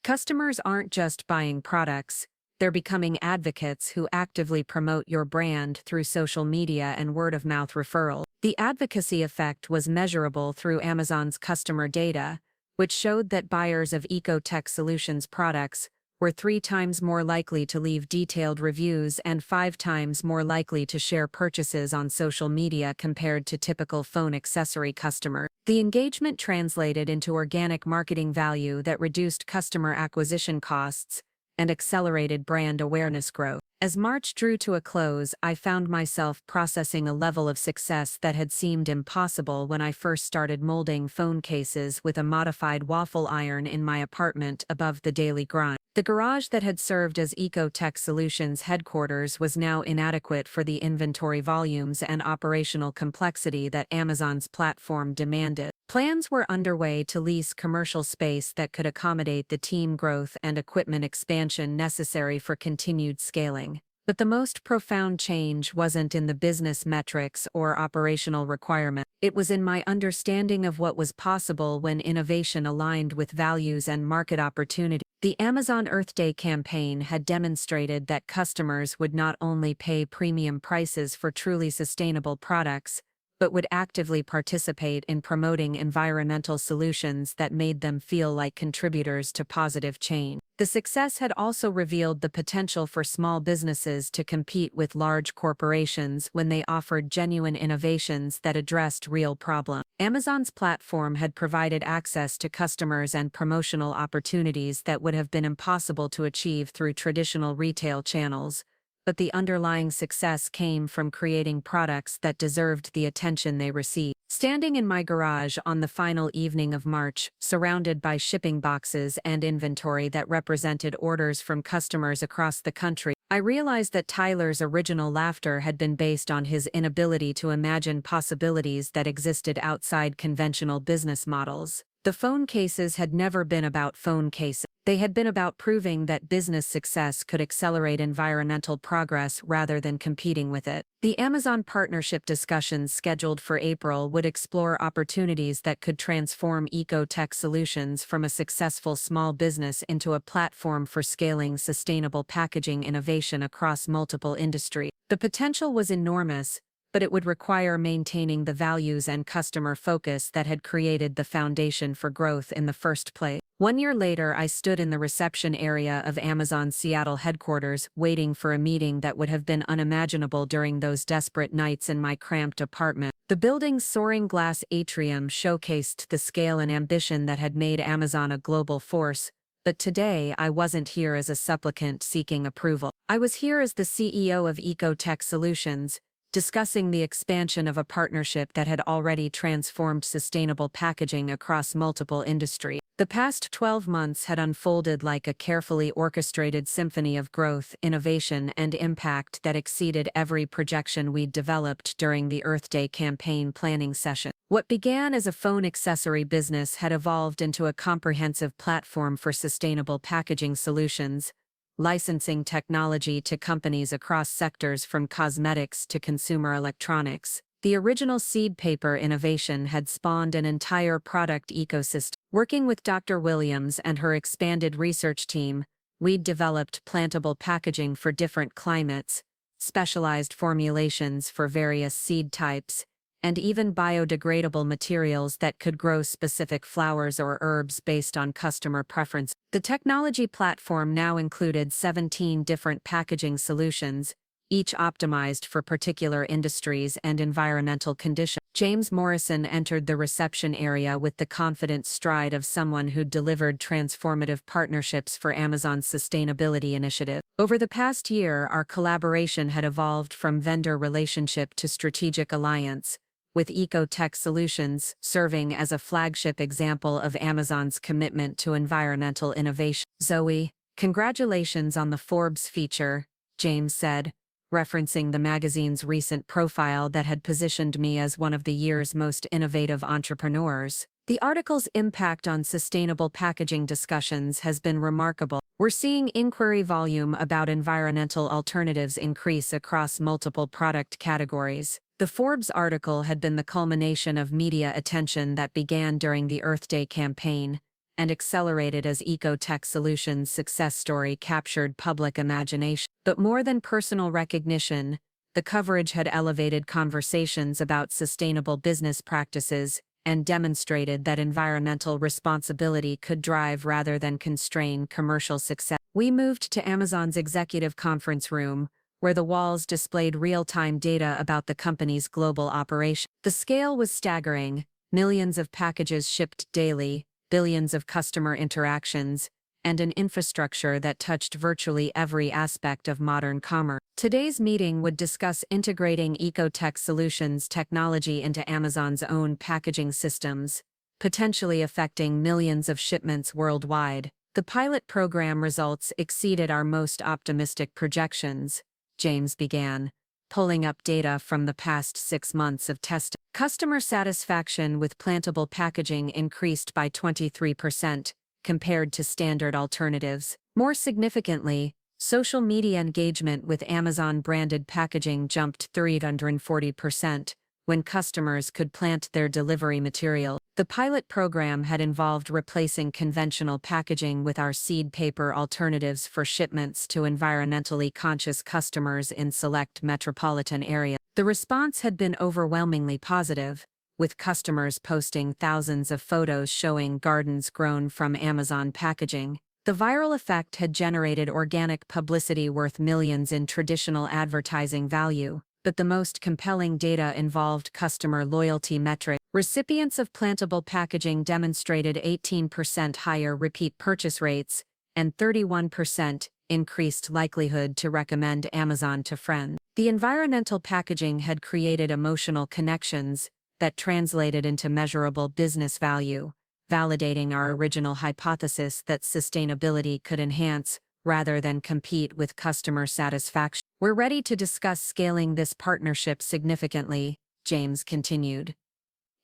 Customers aren't just buying products, they're becoming advocates who actively promote your brand through social media and word-of-mouth referral. The advocacy effect was measurable through Amazon's customer data, which showed that buyers of EcoTech Solutions products were 3 times more likely to leave detailed reviews and 5 times more likely to share purchases on social media compared to typical phone accessory customers. The engagement translated into organic marketing value that reduced customer acquisition costs and accelerated brand awareness growth. As March drew to a close, I found myself processing a level of success that had seemed impossible when I first started molding phone cases with a modified waffle iron in my apartment above the daily grind. The garage that had served as EcoTech Solutions headquarters was now inadequate for the inventory volumes and operational complexity that Amazon's platform demanded. Plans were underway to lease commercial space that could accommodate the team growth and equipment expansion necessary for continued scaling. But the most profound change wasn't in the business metrics or operational requirements. It was in my understanding of what was possible when innovation aligned with values and market opportunity. The Amazon Earth Day campaign had demonstrated that customers would not only pay premium prices for truly sustainable products, but would actively participate in promoting environmental solutions that made them feel like contributors to positive change. The success had also revealed the potential for small businesses to compete with large corporations when they offered genuine innovations that addressed real problems. Amazon's platform had provided access to customers and promotional opportunities that would have been impossible to achieve through traditional retail channels, but the underlying success came from creating products that deserved the attention they received. Standing in my garage on the final evening of March, surrounded by shipping boxes and inventory that represented orders from customers across the country, I realized that Tyler's original laughter had been based on his inability to imagine possibilities that existed outside conventional business models. The phone cases had never been about phone cases. They had been about proving that business success could accelerate environmental progress rather than competing with it. The Amazon partnership discussions scheduled for April would explore opportunities that could transform EcoTech Solutions from a successful small business into a platform for scaling sustainable packaging innovation across multiple industries. The potential was enormous, but it would require maintaining the values and customer focus that had created the foundation for growth in the first place. 1 year later, I stood in the reception area of Amazon's Seattle headquarters, waiting for a meeting that would have been unimaginable during those desperate nights in my cramped apartment. The building's soaring glass atrium showcased the scale and ambition that had made Amazon a global force, but today I wasn't here as a supplicant seeking approval. I was here as the CEO of EcoTech Solutions, discussing the expansion of a partnership that had already transformed sustainable packaging across multiple industries. The past 12 months had unfolded like a carefully orchestrated symphony of growth, innovation, and impact that exceeded every projection we'd developed during the Earth Day campaign planning session. What began as a phone accessory business had evolved into a comprehensive platform for sustainable packaging solutions, licensing technology to companies across sectors from cosmetics to consumer electronics. The original seed paper innovation had spawned an entire product ecosystem. Working with Dr. Williams and her expanded research team, we'd developed plantable packaging for different climates, specialized formulations for various seed types, and even biodegradable materials that could grow specific flowers or herbs based on customer preference. The technology platform now included 17 different packaging solutions, each optimized for particular industries and environmental conditions. James Morrison entered the reception area with the confident stride of someone who'd delivered transformative partnerships for Amazon's sustainability initiative. Over the past year, our collaboration had evolved from vendor relationship to strategic alliance, with EcoTech Solutions serving as a flagship example of Amazon's commitment to environmental innovation. "Zoe, congratulations on the Forbes feature," James said, referencing the magazine's recent profile that had positioned me as one of the year's most innovative entrepreneurs. The article's impact on sustainable packaging discussions has been remarkable. We're seeing inquiry volume about environmental alternatives increase across multiple product categories. The Forbes article had been the culmination of media attention that began during the Earth Day campaign and accelerated as EcoTech Solutions' success story captured public imagination. But more than personal recognition, the coverage had elevated conversations about sustainable business practices and demonstrated that environmental responsibility could drive rather than constrain commercial success. We moved to Amazon's executive conference room, where the walls displayed real-time data about the company's global operation. The scale was staggering: millions of packages shipped daily, billions of customer interactions, and an infrastructure that touched virtually every aspect of modern commerce. Today's meeting would discuss integrating EcoTech Solutions technology into Amazon's own packaging systems, potentially affecting millions of shipments worldwide. The pilot program results exceeded our most optimistic projections, James began, pulling up data from the past 6 months of testing. Customer satisfaction with plantable packaging increased by 23%, compared to standard alternatives. More significantly, social media engagement with Amazon-branded packaging jumped 340% when customers could plant their delivery material. The pilot program had involved replacing conventional packaging with our seed paper alternatives for shipments to environmentally conscious customers in select metropolitan areas. The response had been overwhelmingly positive, with customers posting thousands of photos showing gardens grown from Amazon packaging. The viral effect had generated organic publicity worth millions in traditional advertising value, but the most compelling data involved customer loyalty metrics. Recipients of plantable packaging demonstrated 18% higher repeat purchase rates and 31% increased likelihood to recommend Amazon to friends. The environmental packaging had created emotional connections that translated into measurable business value, validating our original hypothesis that sustainability could enhance, rather than compete with customer satisfaction. We're ready to discuss scaling this partnership significantly, James continued.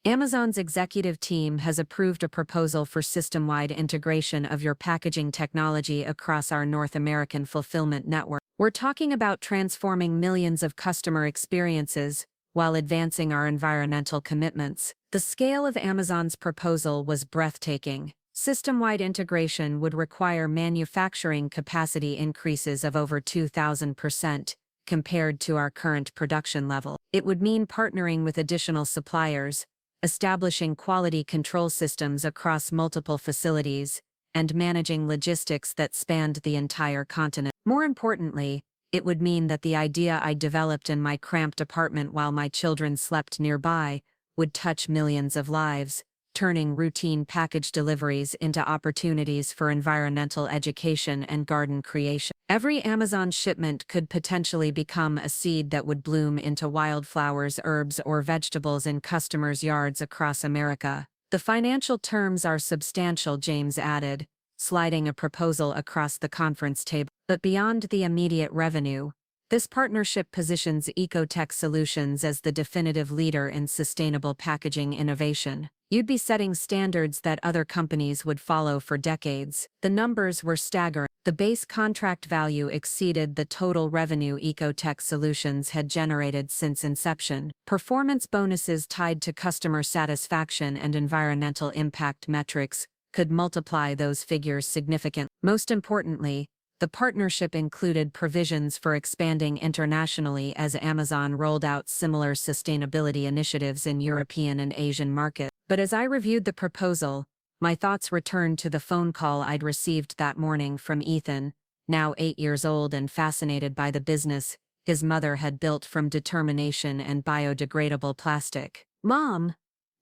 Amazon's executive team has approved a proposal for system-wide integration of your packaging technology across our North American fulfillment network. We're talking about transforming millions of customer experiences while advancing our environmental commitments. The scale of Amazon's proposal was breathtaking. System-wide integration would require manufacturing capacity increases of over 2,000% compared to our current production level. It would mean partnering with additional suppliers, establishing quality control systems across multiple facilities, and managing logistics that spanned the entire continent. More importantly, it would mean that the idea I developed in my cramped apartment while my children slept nearby would touch millions of lives, turning routine package deliveries into opportunities for environmental education and garden creation. Every Amazon shipment could potentially become a seed that would bloom into wildflowers, herbs, or vegetables in customers' yards across America. The financial terms are substantial, James added, sliding a proposal across the conference table. But beyond the immediate revenue, this partnership positions EcoTech Solutions as the definitive leader in sustainable packaging innovation. You'd be setting standards that other companies would follow for decades. The numbers were staggering. The base contract value exceeded the total revenue EcoTech Solutions had generated since inception. Performance bonuses tied to customer satisfaction and environmental impact metrics could multiply those figures significantly. Most importantly, the partnership included provisions for expanding internationally as Amazon rolled out similar sustainability initiatives in European and Asian markets. But as I reviewed the proposal, my thoughts returned to the phone call I'd received that morning from Ethan, now 8 years old and fascinated by the business his mother had built from determination and biodegradable plastic. "Mom,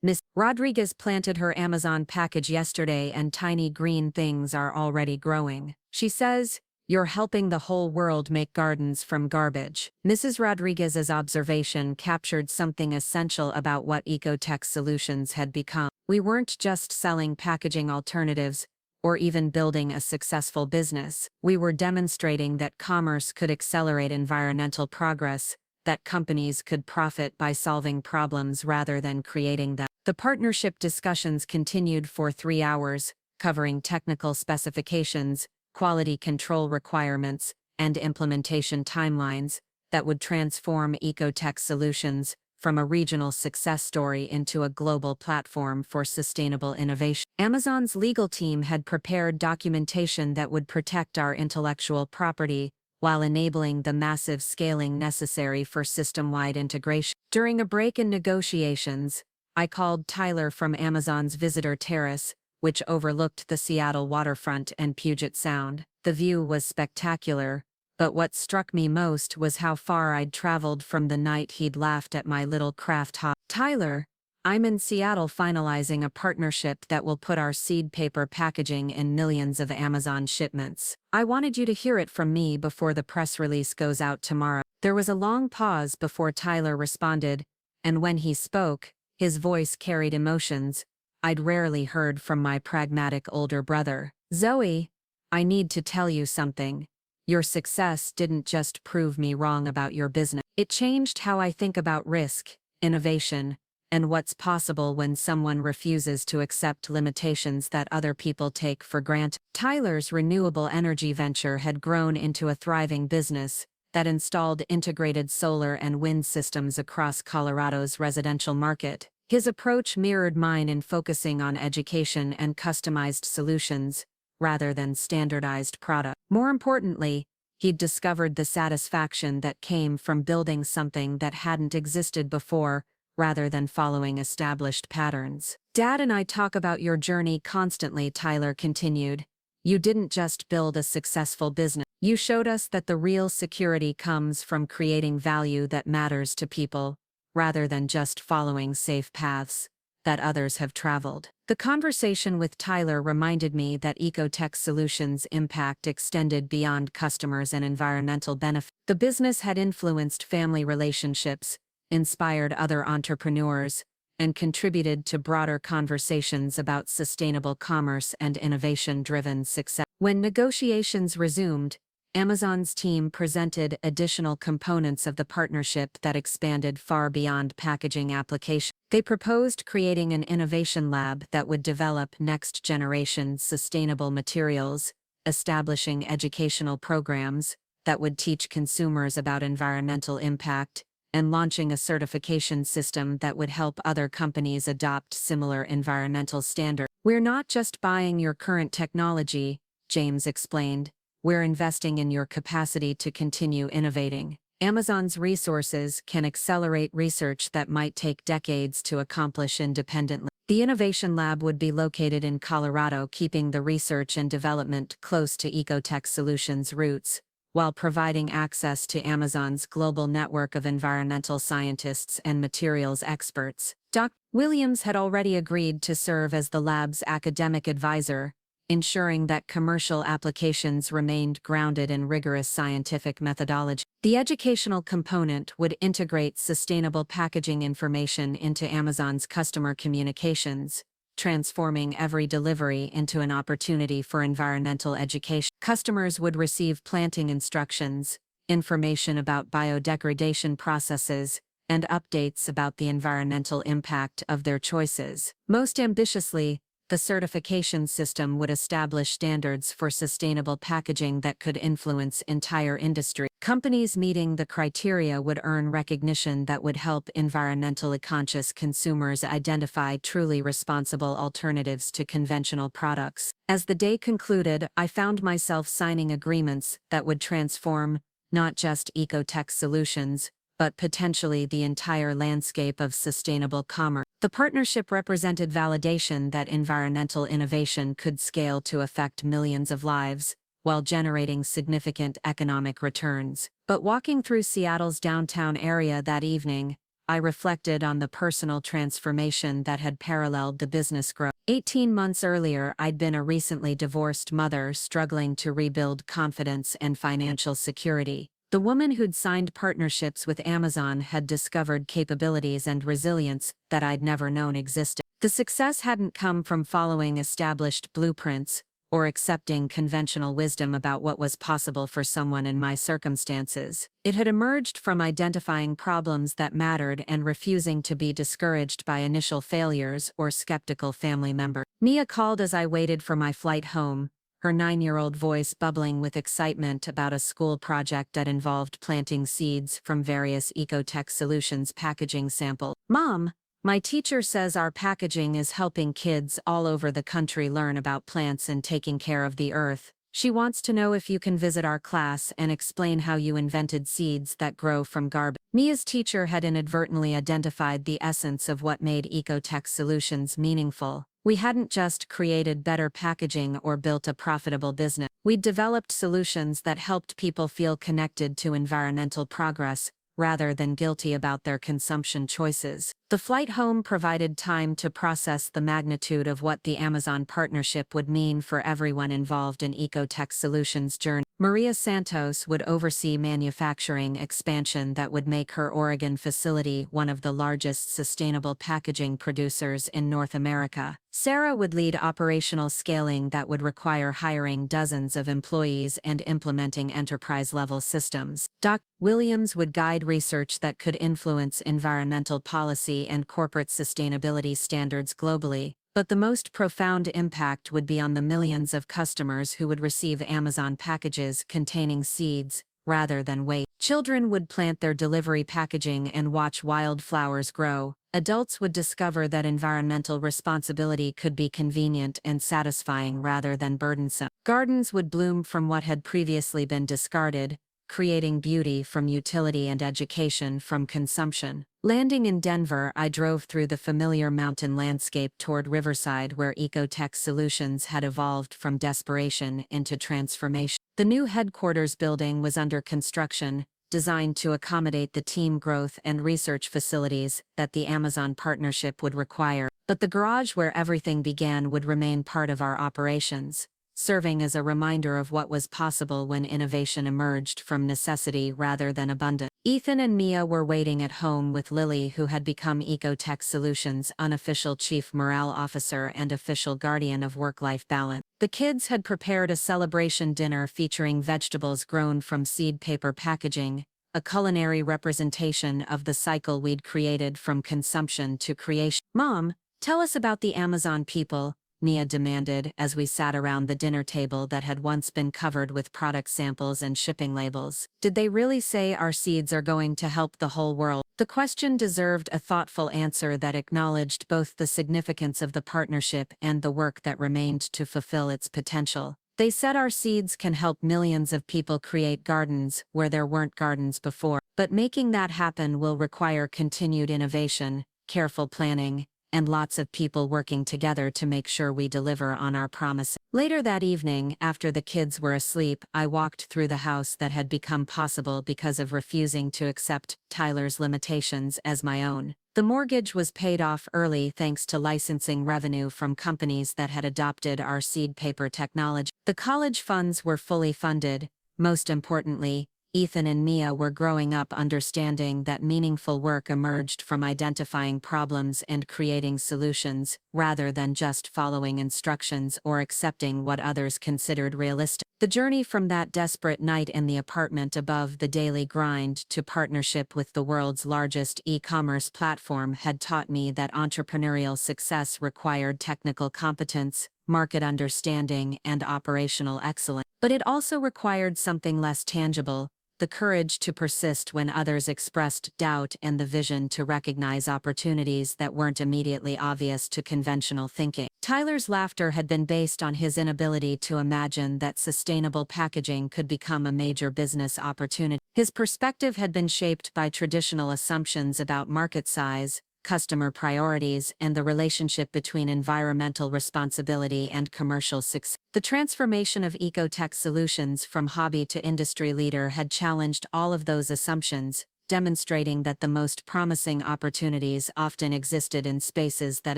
Miss Rodriguez planted her Amazon package yesterday and tiny green things are already growing. She says, 'You're helping the whole world make gardens from garbage.'" Mrs. Rodriguez's observation captured something essential about what EcoTech Solutions had become. We weren't just selling packaging alternatives or even building a successful business. We were demonstrating that commerce could accelerate environmental progress, that companies could profit by solving problems rather than creating them. The partnership discussions continued for 3 hours, covering technical specifications, quality control requirements, and implementation timelines that would transform EcoTech Solutions from a regional success story into a global platform for sustainable innovation. Amazon's legal team had prepared documentation that would protect our intellectual property while enabling the massive scaling necessary for system-wide integration. During a break in negotiations, I called Tyler from Amazon's visitor terrace, which overlooked the Seattle waterfront and Puget Sound. The view was spectacular, but what struck me most was how far I'd traveled from the night he'd laughed at my little craft hobby. Tyler, I'm in Seattle finalizing a partnership that will put our seed paper packaging in millions of Amazon shipments. I wanted you to hear it from me before the press release goes out tomorrow. There was a long pause before Tyler responded, and when he spoke, his voice carried emotions I'd rarely heard from my pragmatic older brother. Zoe, I need to tell you something. Your success didn't just prove me wrong about your business. It changed how I think about risk, innovation, and what's possible when someone refuses to accept limitations that other people take for granted. Tyler's renewable energy venture had grown into a thriving business that installed integrated solar and wind systems across Colorado's residential market. His approach mirrored mine in focusing on education and customized solutions, rather than standardized products. More importantly, he'd discovered the satisfaction that came from building something that hadn't existed before, rather than following established patterns. Dad and I talk about your journey constantly, Tyler continued. You didn't just build a successful business. You showed us that the real security comes from creating value that matters to people, rather than just following safe paths that others have traveled. The conversation with Tyler reminded me that EcoTech Solutions' impact extended beyond customers and environmental benefits. The business had influenced family relationships, inspired other entrepreneurs, and contributed to broader conversations about sustainable commerce and innovation-driven success. When negotiations resumed, Amazon's team presented additional components of the partnership that expanded far beyond packaging applications. They proposed creating an innovation lab that would develop next-generation sustainable materials, establishing educational programs that would teach consumers about environmental impact, and launching a certification system that would help other companies adopt similar environmental standards. We're not just buying your current technology, James explained. We're investing in your capacity to continue innovating. Amazon's resources can accelerate research that might take decades to accomplish independently. The innovation lab would be located in Colorado, keeping the research and development close to EcoTech Solutions' roots, while providing access to Amazon's global network of environmental scientists and materials experts. Dr. Williams had already agreed to serve as the lab's academic advisor, ensuring that commercial applications remained grounded in rigorous scientific methodology. The educational component would integrate sustainable packaging information into Amazon's customer communications, transforming every delivery into an opportunity for environmental education. Customers would receive planting instructions, information about biodegradation processes, and updates about the environmental impact of their choices. Most ambitiously, the certification system would establish standards for sustainable packaging that could influence entire industry. Companies meeting the criteria would earn recognition that would help environmentally conscious consumers identify truly responsible alternatives to conventional products. As the day concluded, I found myself signing agreements that would transform not just EcoTech Solutions, but potentially the entire landscape of sustainable commerce. The partnership represented validation that environmental innovation could scale to affect millions of lives, while generating significant economic returns. But walking through Seattle's downtown area that evening, I reflected on the personal transformation that had paralleled the business growth. 18 months earlier, I'd been a recently divorced mother struggling to rebuild confidence and financial security. The woman who'd signed partnerships with Amazon had discovered capabilities and resilience that I'd never known existed. The success hadn't come from following established blueprints, or accepting conventional wisdom about what was possible for someone in my circumstances. It had emerged from identifying problems that mattered and refusing to be discouraged by initial failures or skeptical family members. Mia called as I waited for my flight home, her 9-year-old voice bubbling with excitement about a school project that involved planting seeds from various EcoTech Solutions packaging samples. "Mom, my teacher says our packaging is helping kids all over the country learn about plants and taking care of the earth. She wants to know if you can visit our class and explain how you invented seeds that grow from garbage." Mia's teacher had inadvertently identified the essence of what made EcoTech Solutions meaningful. We hadn't just created better packaging or built a profitable business. We'd developed solutions that helped people feel connected to environmental progress, rather than guilty about their consumption choices. The flight home provided time to process the magnitude of what the Amazon partnership would mean for everyone involved in EcoTech Solutions' journey. Maria Santos would oversee manufacturing expansion that would make her Oregon facility one of the largest sustainable packaging producers in North America. Sarah would lead operational scaling that would require hiring dozens of employees and implementing enterprise-level systems. Dr. Williams would guide research that could influence environmental policy and corporate sustainability standards globally, but the most profound impact would be on the millions of customers who would receive Amazon packages containing seeds, rather than waste. Children would plant their delivery packaging and watch wildflowers grow. Adults would discover that environmental responsibility could be convenient and satisfying rather than burdensome. Gardens would bloom from what had previously been discarded, creating beauty from utility and education from consumption. Landing in Denver, I drove through the familiar mountain landscape toward Riverside, where EcoTech Solutions had evolved from desperation into transformation. The new headquarters building was under construction, designed to accommodate the team growth and research facilities that the Amazon partnership would require. But the garage where everything began would remain part of our operations, serving as a reminder of what was possible when innovation emerged from necessity rather than abundance. Ethan and Mia were waiting at home with Lily, who had become EcoTech Solutions' unofficial chief morale officer and official guardian of work-life balance. The kids had prepared a celebration dinner featuring vegetables grown from seed paper packaging, a culinary representation of the cycle we'd created from consumption to creation. "Mom, tell us about the Amazon people," Mia demanded as we sat around the dinner table that had once been covered with product samples and shipping labels. "Did they really say our seeds are going to help the whole world?" The question deserved a thoughtful answer that acknowledged both the significance of the partnership and the work that remained to fulfill its potential. "They said our seeds can help millions of people create gardens where there weren't gardens before. But making that happen will require continued innovation, careful planning, and lots of people working together to make sure we deliver on our promises." Later that evening, after the kids were asleep, I walked through the house that had become possible because of refusing to accept Tyler's limitations as my own. The mortgage was paid off early thanks to licensing revenue from companies that had adopted our seed paper technology. The college funds were fully funded. Most importantly, Ethan and Mia were growing up understanding that meaningful work emerged from identifying problems and creating solutions, rather than just following instructions or accepting what others considered realistic. The journey from that desperate night in the apartment above the daily grind to partnership with the world's largest e-commerce platform had taught me that entrepreneurial success required technical competence, market understanding, and operational excellence. But it also required something less tangible: the courage to persist when others expressed doubt and the vision to recognize opportunities that weren't immediately obvious to conventional thinking. Tyler's laughter had been based on his inability to imagine that sustainable packaging could become a major business opportunity. His perspective had been shaped by traditional assumptions about market size, customer priorities, and the relationship between environmental responsibility and commercial success. The transformation of EcoTech Solutions from hobby to industry leader had challenged all of those assumptions, demonstrating that the most promising opportunities often existed in spaces that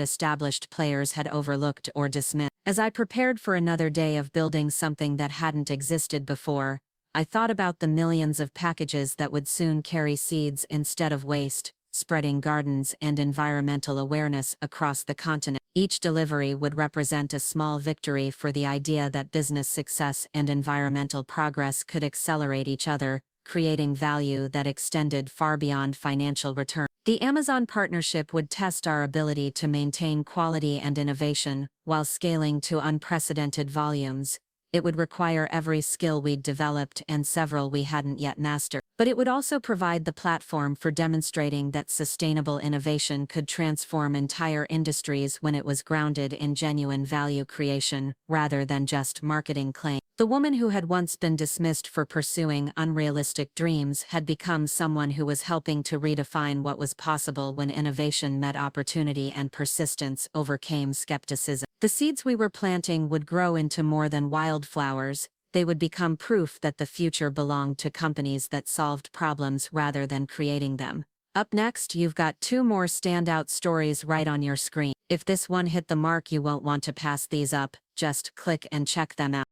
established players had overlooked or dismissed. As I prepared for another day of building something that hadn't existed before, I thought about the millions of packages that would soon carry seeds instead of waste, spreading gardens and environmental awareness across the continent. Each delivery would represent a small victory for the idea that business success and environmental progress could accelerate each other, creating value that extended far beyond financial return. The Amazon partnership would test our ability to maintain quality and innovation while scaling to unprecedented volumes. It would require every skill we'd developed and several we hadn't yet mastered. But it would also provide the platform for demonstrating that sustainable innovation could transform entire industries when it was grounded in genuine value creation, rather than just marketing claims. The woman who had once been dismissed for pursuing unrealistic dreams had become someone who was helping to redefine what was possible when innovation met opportunity and persistence overcame skepticism. The seeds we were planting would grow into more than wildflowers. They would become proof that the future belonged to companies that solved problems rather than creating them. Up next, you've got two more standout stories right on your screen. If this one hit the mark, you won't want to pass these up, just click and check them out.